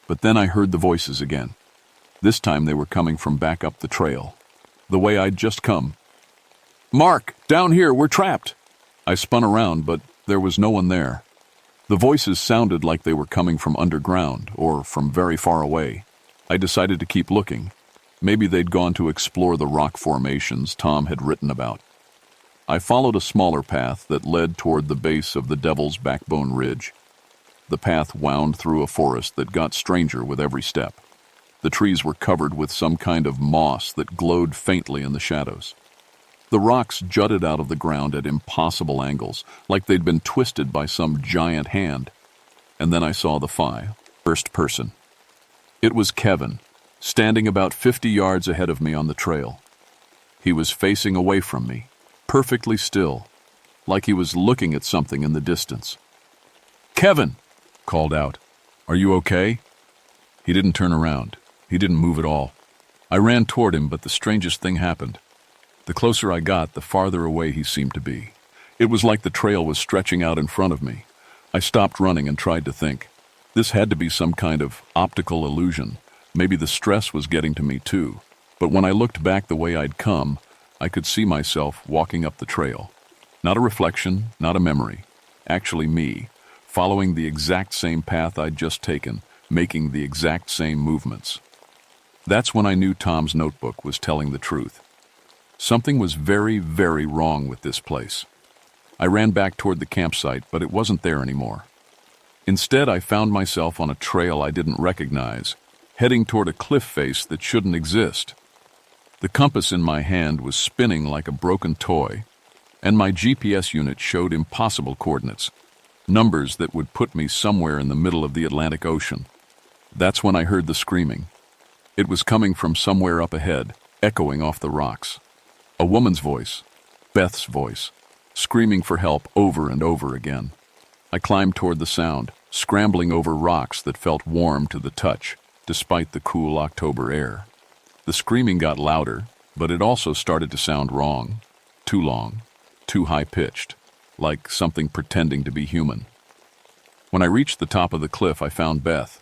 But then I heard the voices again. This time they were coming from back up the trail, the way I'd just come. "Mark, down here, we're trapped!" I spun around, but there was no one there. The voices sounded like they were coming from underground or from very far away. I decided to keep looking. Maybe they'd gone to explore the rock formations Tom had written about. I followed a smaller path that led toward the base of the Devil's Backbone Ridge. The path wound through a forest that got stranger with every step. The trees were covered with some kind of moss that glowed faintly in the shadows. The rocks jutted out of the ground at impossible angles, like they'd been twisted by some giant hand. And then I saw the first person. It was Kevin, standing about 50 yards ahead of me on the trail. He was facing away from me, perfectly still, like he was looking at something in the distance. "Kevin!" called out. "Are you okay?" He didn't turn around. He didn't move at all. I ran toward him, but the strangest thing happened. The closer I got, the farther away he seemed to be. It was like the trail was stretching out in front of me. I stopped running and tried to think. This had to be some kind of optical illusion. Maybe the stress was getting to me too. But when I looked back the way I'd come, I could see myself walking up the trail. Not a reflection, not a memory. Actually me, following the exact same path I'd just taken, making the exact same movements. That's when I knew Tom's notebook was telling the truth. Something was very, very wrong with this place. I ran back toward the campsite, but it wasn't there anymore. Instead, I found myself on a trail I didn't recognize, heading toward a cliff face that shouldn't exist. The compass in my hand was spinning like a broken toy, and my GPS unit showed impossible coordinates, numbers that would put me somewhere in the middle of the Atlantic Ocean. That's when I heard the screaming. It was coming from somewhere up ahead, echoing off the rocks. A woman's voice, Beth's voice, screaming for help over and over again. I climbed toward the sound, scrambling over rocks that felt warm to the touch, despite the cool October air. The screaming got louder, but it also started to sound wrong, too long, too high-pitched, like something pretending to be human. When I reached the top of the cliff, I found Beth.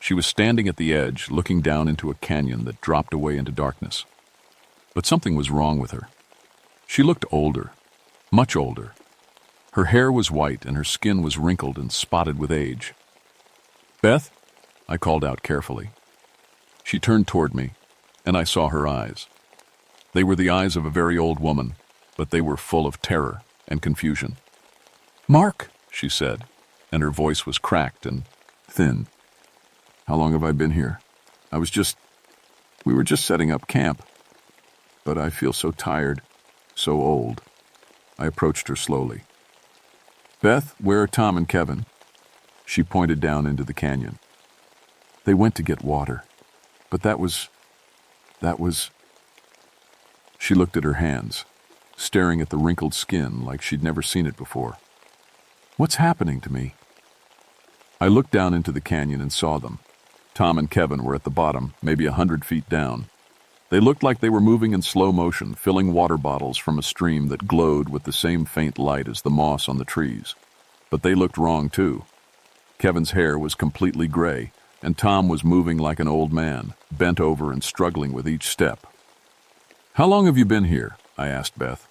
She was standing at the edge, looking down into a canyon that dropped away into darkness. But something was wrong with her. She looked older, much older. Her hair was white and her skin was wrinkled and spotted with age. "Beth?" I called out carefully. She turned toward me, and I saw her eyes. They were the eyes of a very old woman, but they were full of terror and confusion. "Mark," she said, and her voice was cracked and thin. "How long have I been here? We were just setting up camp. But I feel so tired, so old." I approached her slowly. "Beth, where are Tom and Kevin?" She pointed down into the canyon. "They went to get water, but that was... She looked at her hands, staring at the wrinkled skin like she'd never seen it before. "What's happening to me?" I looked down into the canyon and saw them. Tom and Kevin were at the bottom, maybe 100 feet down. They looked like they were moving in slow motion, filling water bottles from a stream that glowed with the same faint light as the moss on the trees. But they looked wrong too. Kevin's hair was completely gray, and Tom was moving like an old man, bent over and struggling with each step. "How long have you been here?" I asked Beth.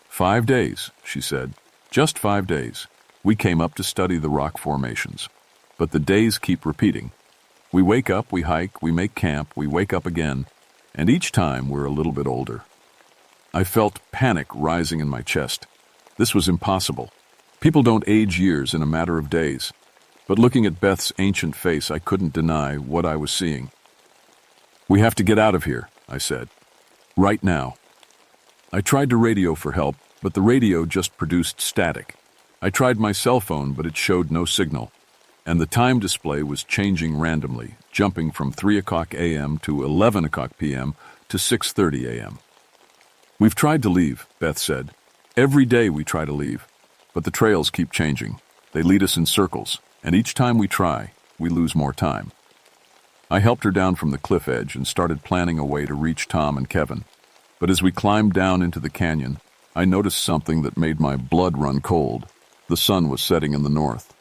5 days, she said. "Just 5 days. We came up to study the rock formations. But the days keep repeating. We wake up, we hike, we make camp, we wake up again, and each time we're a little bit older." I felt panic rising in my chest. This was impossible. People don't age years in a matter of days. But looking at Beth's ancient face, I couldn't deny what I was seeing. "We have to get out of here," I said. "Right now." I tried to radio for help, but the radio just produced static. I tried my cell phone, but it showed no signal. And the time display was changing randomly, jumping from 3 o'clock a.m. to 11 o'clock p.m. to 6:30 a.m. "We've tried to leave," Beth said. "Every day we try to leave. But the trails keep changing. They lead us in circles, and each time we try, we lose more time." I helped her down from the cliff edge and started planning a way to reach Tom and Kevin. But as we climbed down into the canyon, I noticed something that made my blood run cold. The sun was setting in the north.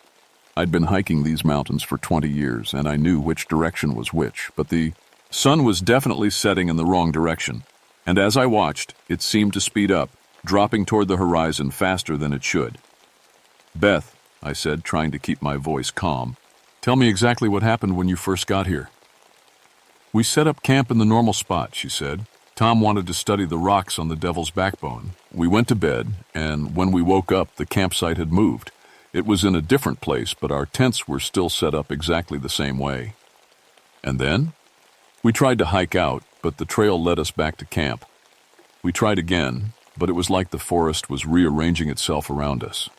I'd been hiking these mountains for 20 years, and I knew which direction was which, but the sun was definitely setting in the wrong direction. And as I watched, it seemed to speed up, dropping toward the horizon faster than it should. "Beth," I said, trying to keep my voice calm, "tell me exactly what happened when you first got here." "We set up camp in the normal spot," she said. "Tom wanted to study the rocks on the Devil's Backbone. We went to bed, and when we woke up, the campsite had moved. It was in a different place, but our tents were still set up exactly the same way. And then? We tried to hike out, but the trail led us back to camp. We tried again, but it was like the forest was rearranging itself around us.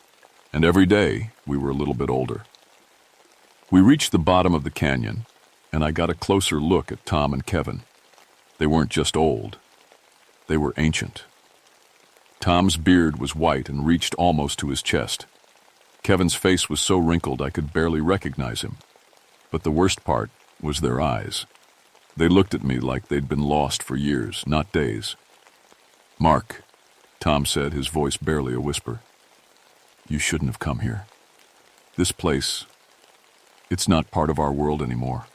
And every day, we were a little bit older." We reached the bottom of the canyon, and I got a closer look at Tom and Kevin. They weren't just old. They were ancient. Tom's beard was white and reached almost to his chest. Kevin's face was so wrinkled I could barely recognize him. But the worst part was their eyes. They looked at me like they'd been lost for years, not days. "Mark," Tom said, his voice barely a whisper. "You shouldn't have come here. This place, it's not part of our world anymore."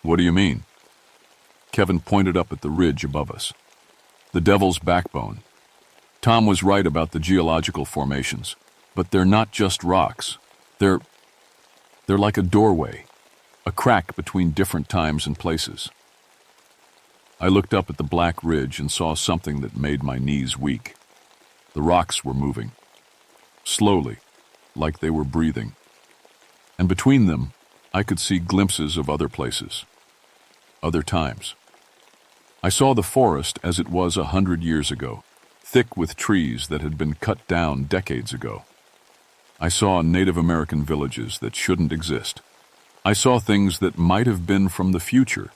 "What do you mean?" Kevin pointed up at the ridge above us. "The Devil's Backbone." Tom was right about the geological formations, but they're not just rocks. They're like a doorway, a crack between different times and places. I looked up at the black ridge and saw something that made my knees weak. The rocks were moving. Slowly, like they were breathing. And between them, I could see glimpses of other places. Other times. I saw the forest as it was 100 years ago, thick with trees that had been cut down decades ago. I saw Native American villages that shouldn't exist. I saw things that might have been from the future,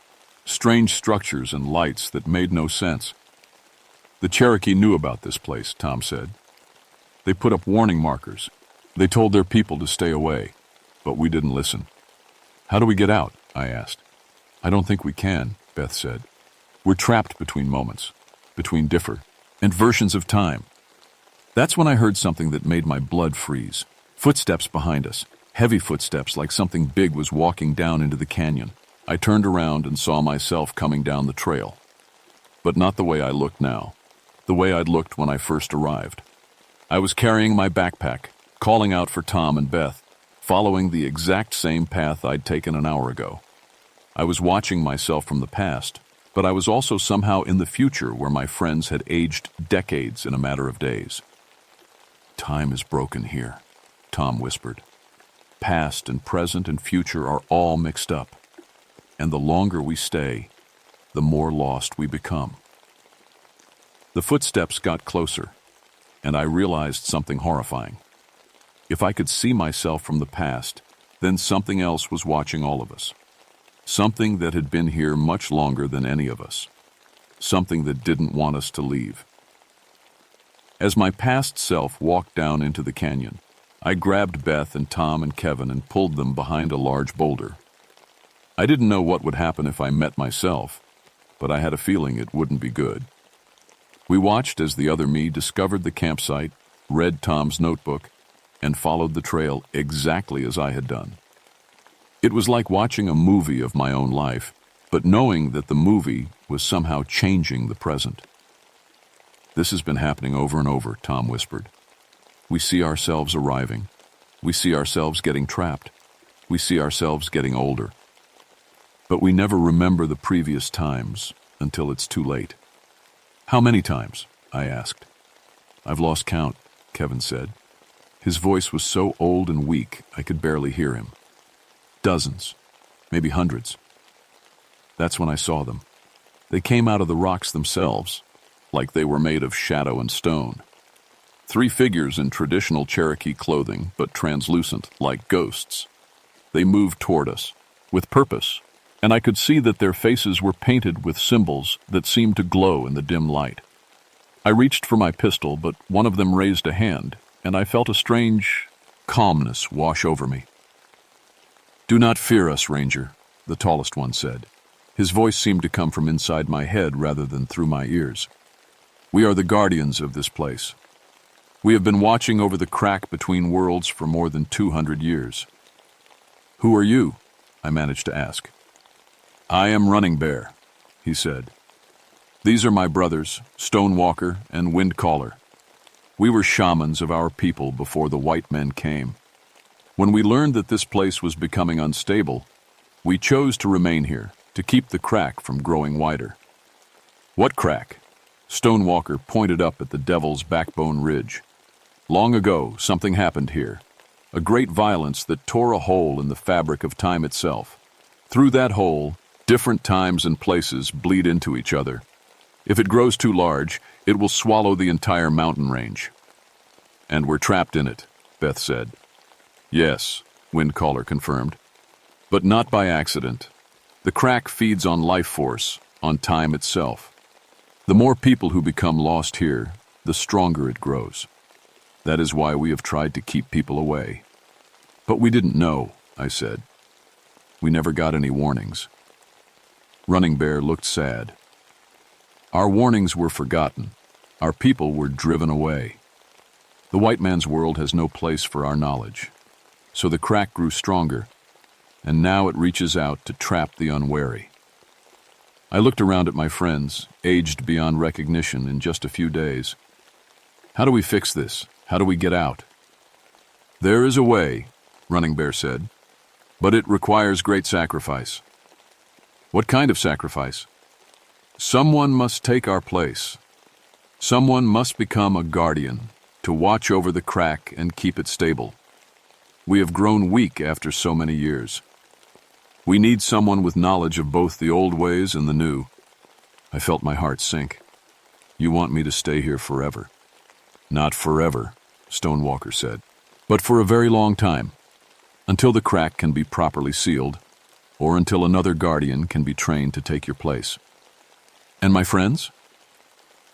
strange structures and lights that made no sense. The Cherokee knew about this place, Tom said. They put up warning markers. They told their people to stay away, but we didn't listen. "How do we get out?" I asked. "I don't think we can," Beth said. "We're trapped between moments, between different versions of time." That's when I heard something that made my blood freeze. Footsteps behind us, heavy footsteps like something big was walking down into the canyon. I turned around and saw myself coming down the trail. But not the way I looked now, the way I'd looked when I first arrived. I was carrying my backpack, calling out for Tom and Beth, following the exact same path I'd taken an hour ago. I was watching myself from the past, but I was also somehow in the future where my friends had aged decades in a matter of days. Time is broken here, Tom whispered. Past and present and future are all mixed up, and the longer we stay, the more lost we become. The footsteps got closer, and I realized something horrifying. If I could see myself from the past, then something else was watching all of us. Something that had been here much longer than any of us. Something that didn't want us to leave. As my past self walked down into the canyon, I grabbed Beth and Tom and Kevin and pulled them behind a large boulder. I didn't know what would happen if I met myself, but I had a feeling it wouldn't be good. We watched as the other me discovered the campsite, read Tom's notebook, and followed the trail exactly as I had done. It was like watching a movie of my own life, but knowing that the movie was somehow changing the present. This has been happening over and over, Tom whispered. We see ourselves arriving. We see ourselves getting trapped. We see ourselves getting older. But we never remember the previous times until it's too late. How many times? I asked. I've lost count, Kevin said. His voice was so old and weak I could barely hear him. Dozens, maybe hundreds. That's when I saw them. They came out of the rocks themselves, like they were made of shadow and stone. 3 figures in traditional Cherokee clothing, but translucent, like ghosts. They moved toward us, with purpose, and I could see that their faces were painted with symbols that seemed to glow in the dim light. I reached for my pistol, but one of them raised a hand, and I felt a strange calmness wash over me. "Do not fear us, Ranger," the tallest one said. His voice seemed to come from inside my head rather than through my ears. "We are the guardians of this place. We have been watching over the crack between worlds for more than 200 years. "Who are you?" I managed to ask. "I am Running Bear," he said. "These are my brothers, Stonewalker and Windcaller. We were shamans of our people before the white men came. When we learned that this place was becoming unstable, we chose to remain here, to keep the crack from growing wider." "What crack?" Stonewalker pointed up at the Devil's Backbone Ridge. "Long ago, something happened here. A great violence that tore a hole in the fabric of time itself. Through that hole, different times and places bleed into each other. If it grows too large, it will swallow the entire mountain range." "And we're trapped in it," Beth said. "Yes," Windcaller confirmed. "But not by accident. The crack feeds on life force, on time itself. The more people who become lost here, the stronger it grows. That is why we have tried to keep people away." "But we didn't know," I said. "We never got any warnings." Running Bear looked sad. "Our warnings were forgotten. Our people were driven away. The white man's world has no place for our knowledge. So the crack grew stronger, and now it reaches out to trap the unwary." I looked around at my friends, aged beyond recognition in just a few days. "How do we fix this? How do we get out?" "There is a way," Running Bear said, "but it requires great sacrifice." "What kind of sacrifice?" "Someone must take our place. Someone must become a guardian, to watch over the crack and keep it stable. We have grown weak after so many years. We need someone with knowledge of both the old ways and the new." I felt my heart sink. "You want me to stay here forever?" "Not forever," Stonewalker said, "but for a very long time, until the crack can be properly sealed, or until another guardian can be trained to take your place." "And my friends?"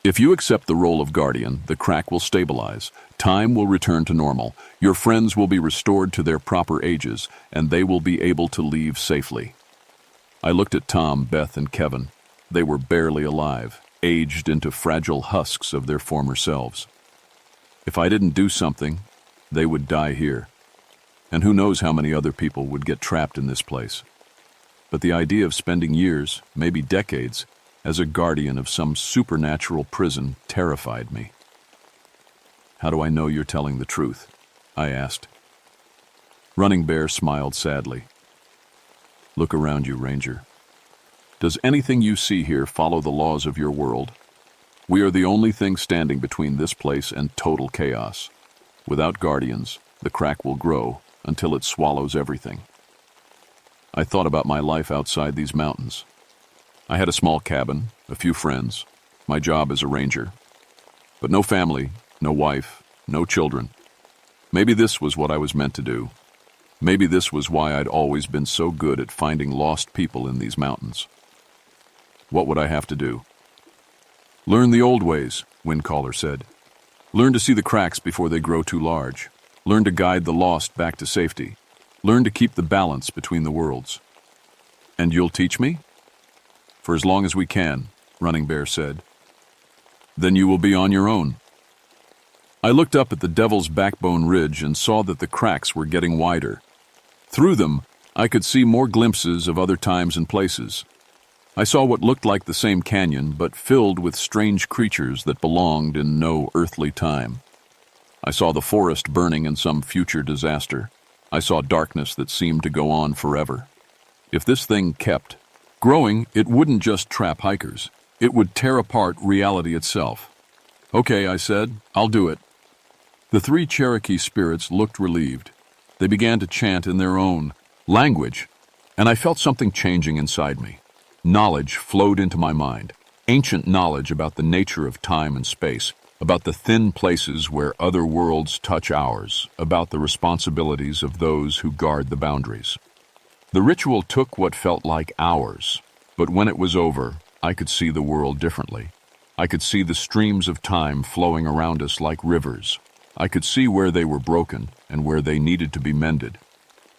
"If you accept the role of guardian, the crack will stabilize, time will return to normal, your friends will be restored to their proper ages, and they will be able to leave safely." I looked at Tom, Beth, and Kevin. They were barely alive, aged into fragile husks of their former selves. If I didn't do something, they would die here. And who knows how many other people would get trapped in this place. But the idea of spending years, maybe decades, as a guardian of some supernatural prison terrified me. How do I know you're telling the truth? I asked. Running Bear smiled sadly. Look around you, Ranger. Does anything you see here follow the laws of your world? We are the only thing standing between this place and total chaos. Without guardians, the crack will grow until it swallows everything. I thought about my life outside these mountains. I had a small cabin, a few friends, my job as a ranger. But no family, no wife, no children. Maybe this was what I was meant to do. Maybe this was why I'd always been so good at finding lost people in these mountains. What would I have to do? Learn the old ways, Windcaller said. Learn to see the cracks before they grow too large. Learn to guide the lost back to safety. Learn to keep the balance between the worlds. And you'll teach me? For as long as we can, Running Bear said. Then you will be on your own. I looked up at the Devil's Backbone Ridge and saw that the cracks were getting wider. Through them, I could see more glimpses of other times and places. I saw what looked like the same canyon, but filled with strange creatures that belonged in no earthly time. I saw the forest burning in some future disaster. I saw darkness that seemed to go on forever. If this thing kept growing, it wouldn't just trap hikers. It would tear apart reality itself. Okay, I said, I'll do it. The three Cherokee spirits looked relieved. They began to chant in their own language, and I felt something changing inside me. Knowledge flowed into my mind, ancient knowledge about the nature of time and space, about the thin places where other worlds touch ours, about the responsibilities of those who guard the boundaries. The ritual took what felt like hours, but when it was over, I could see the world differently. I could see the streams of time flowing around us like rivers. I could see where they were broken and where they needed to be mended.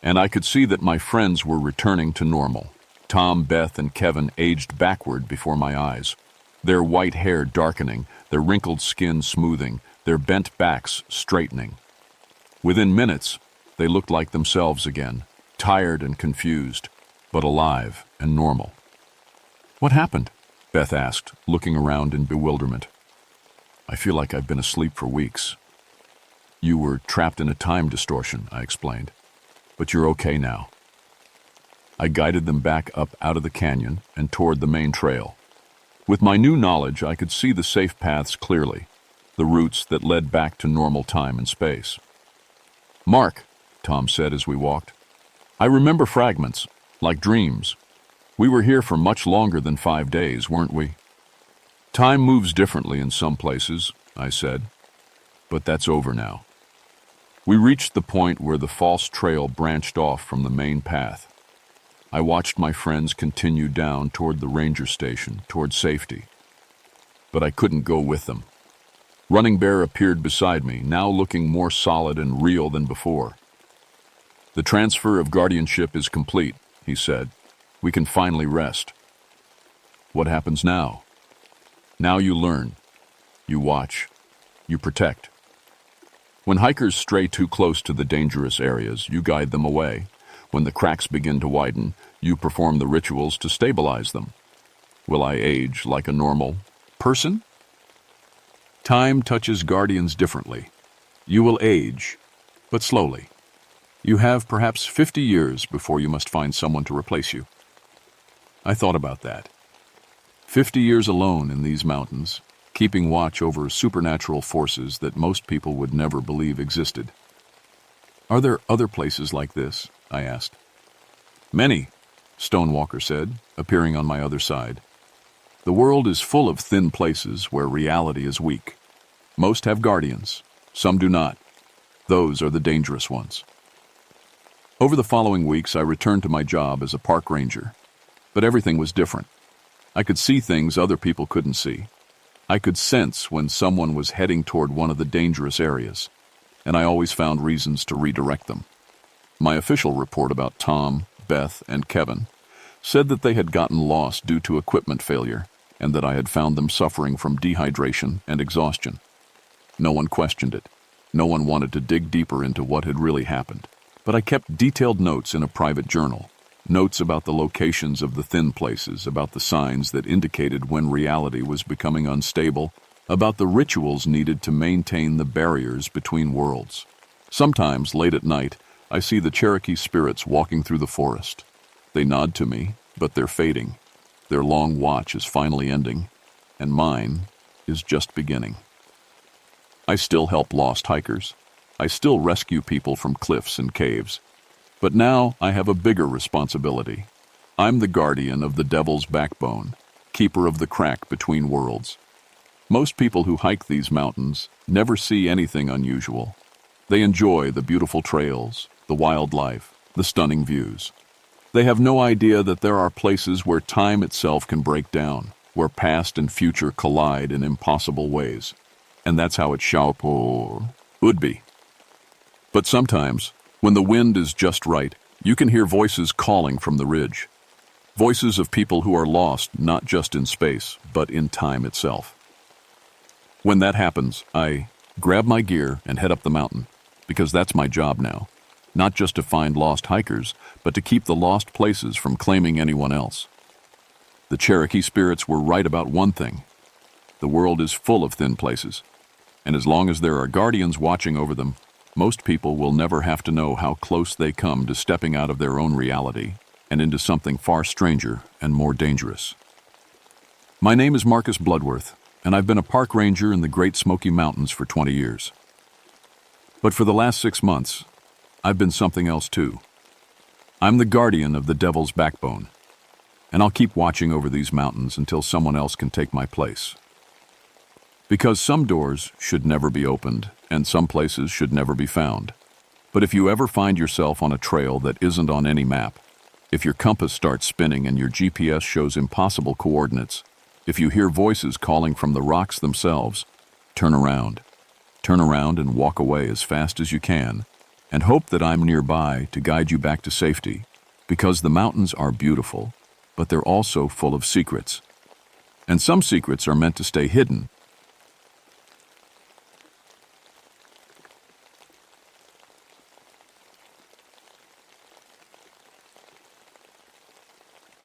And I could see that my friends were returning to normal. Tom, Beth, and Kevin aged backward before my eyes, their white hair darkening, their wrinkled skin smoothing, their bent backs straightening. Within minutes, they looked like themselves again, tired and confused, but alive and normal. What happened? Beth asked, looking around in bewilderment. I feel like I've been asleep for weeks. You were trapped in a time distortion, I explained, but you're okay now. I guided them back up out of the canyon and toward the main trail. With my new knowledge, I could see the safe paths clearly, the routes that led back to normal time and space. Mark, Tom said as we walked, I remember fragments, like dreams. We were here for much longer than 5 days, weren't we? Time moves differently in some places, I said, but that's over now. We reached the point where the false trail branched off from the main path. I watched my friends continue down toward the ranger station, toward safety. But I couldn't go with them. Running Bear appeared beside me, now looking more solid and real than before. The transfer of guardianship is complete, he said. We can finally rest. What happens now? Now you learn. You watch. You protect. When hikers stray too close to the dangerous areas, you guide them away. When the cracks begin to widen, you perform the rituals to stabilize them. Will I age like a normal person? Time touches guardians differently. You will age, but slowly. You have perhaps 50 years before you must find someone to replace you. I thought about that. 50 years alone in these mountains, keeping watch over supernatural forces that most people would never believe existed. Are there other places like this? I asked. Many, Stonewalker said, appearing on my other side. The world is full of thin places where reality is weak. Most have guardians, some do not. Those are the dangerous ones. Over the following weeks, I returned to my job as a park ranger. But everything was different. I could see things other people couldn't see. I could sense when someone was heading toward one of the dangerous areas, and I always found reasons to redirect them. My official report about Tom, Beth, and Kevin said that they had gotten lost due to equipment failure and that I had found them suffering from dehydration and exhaustion. No one questioned it. No one wanted to dig deeper into what had really happened. But I kept detailed notes in a private journal, notes about the locations of the thin places, about the signs that indicated when reality was becoming unstable, about the rituals needed to maintain the barriers between worlds. Sometimes, late at night, I see the Cherokee spirits walking through the forest. They nod to me, but they're fading. Their long watch is finally ending, and mine is just beginning. I still help lost hikers. I still rescue people from cliffs and caves. But now I have a bigger responsibility. I'm the guardian of the devil's backbone, keeper of the crack between worlds. Most people who hike these mountains never see anything unusual. They enjoy the beautiful trails, the wildlife, the stunning views. They have no idea that there are places where time itself can break down, where past and future collide in impossible ways. And that's how it would be. But sometimes, when the wind is just right, you can hear voices calling from the ridge. Voices of people who are lost not just in space, but in time itself. When that happens, I grab my gear and head up the mountain, because that's my job now. Not just to find lost hikers, but to keep the lost places from claiming anyone else. The Cherokee spirits were right about one thing. The world is full of thin places, and as long as there are guardians watching over them, most people will never have to know how close they come to stepping out of their own reality and into something far stranger and more dangerous. My name is Marcus Bloodworth, and I've been a park ranger in the Great Smoky Mountains for 20 years. But for the last 6 months, I've been something else too. I'm the guardian of the devil's backbone, and I'll keep watching over these mountains until someone else can take my place. Because some doors should never be opened, and some places should never be found. But if you ever find yourself on a trail that isn't on any map, if your compass starts spinning and your GPS shows impossible coordinates, if you hear voices calling from the rocks themselves, turn around. Turn around and walk away as fast as you can, and hope that I'm nearby to guide you back to safety, because the mountains are beautiful, but they're also full of secrets. And some secrets are meant to stay hidden,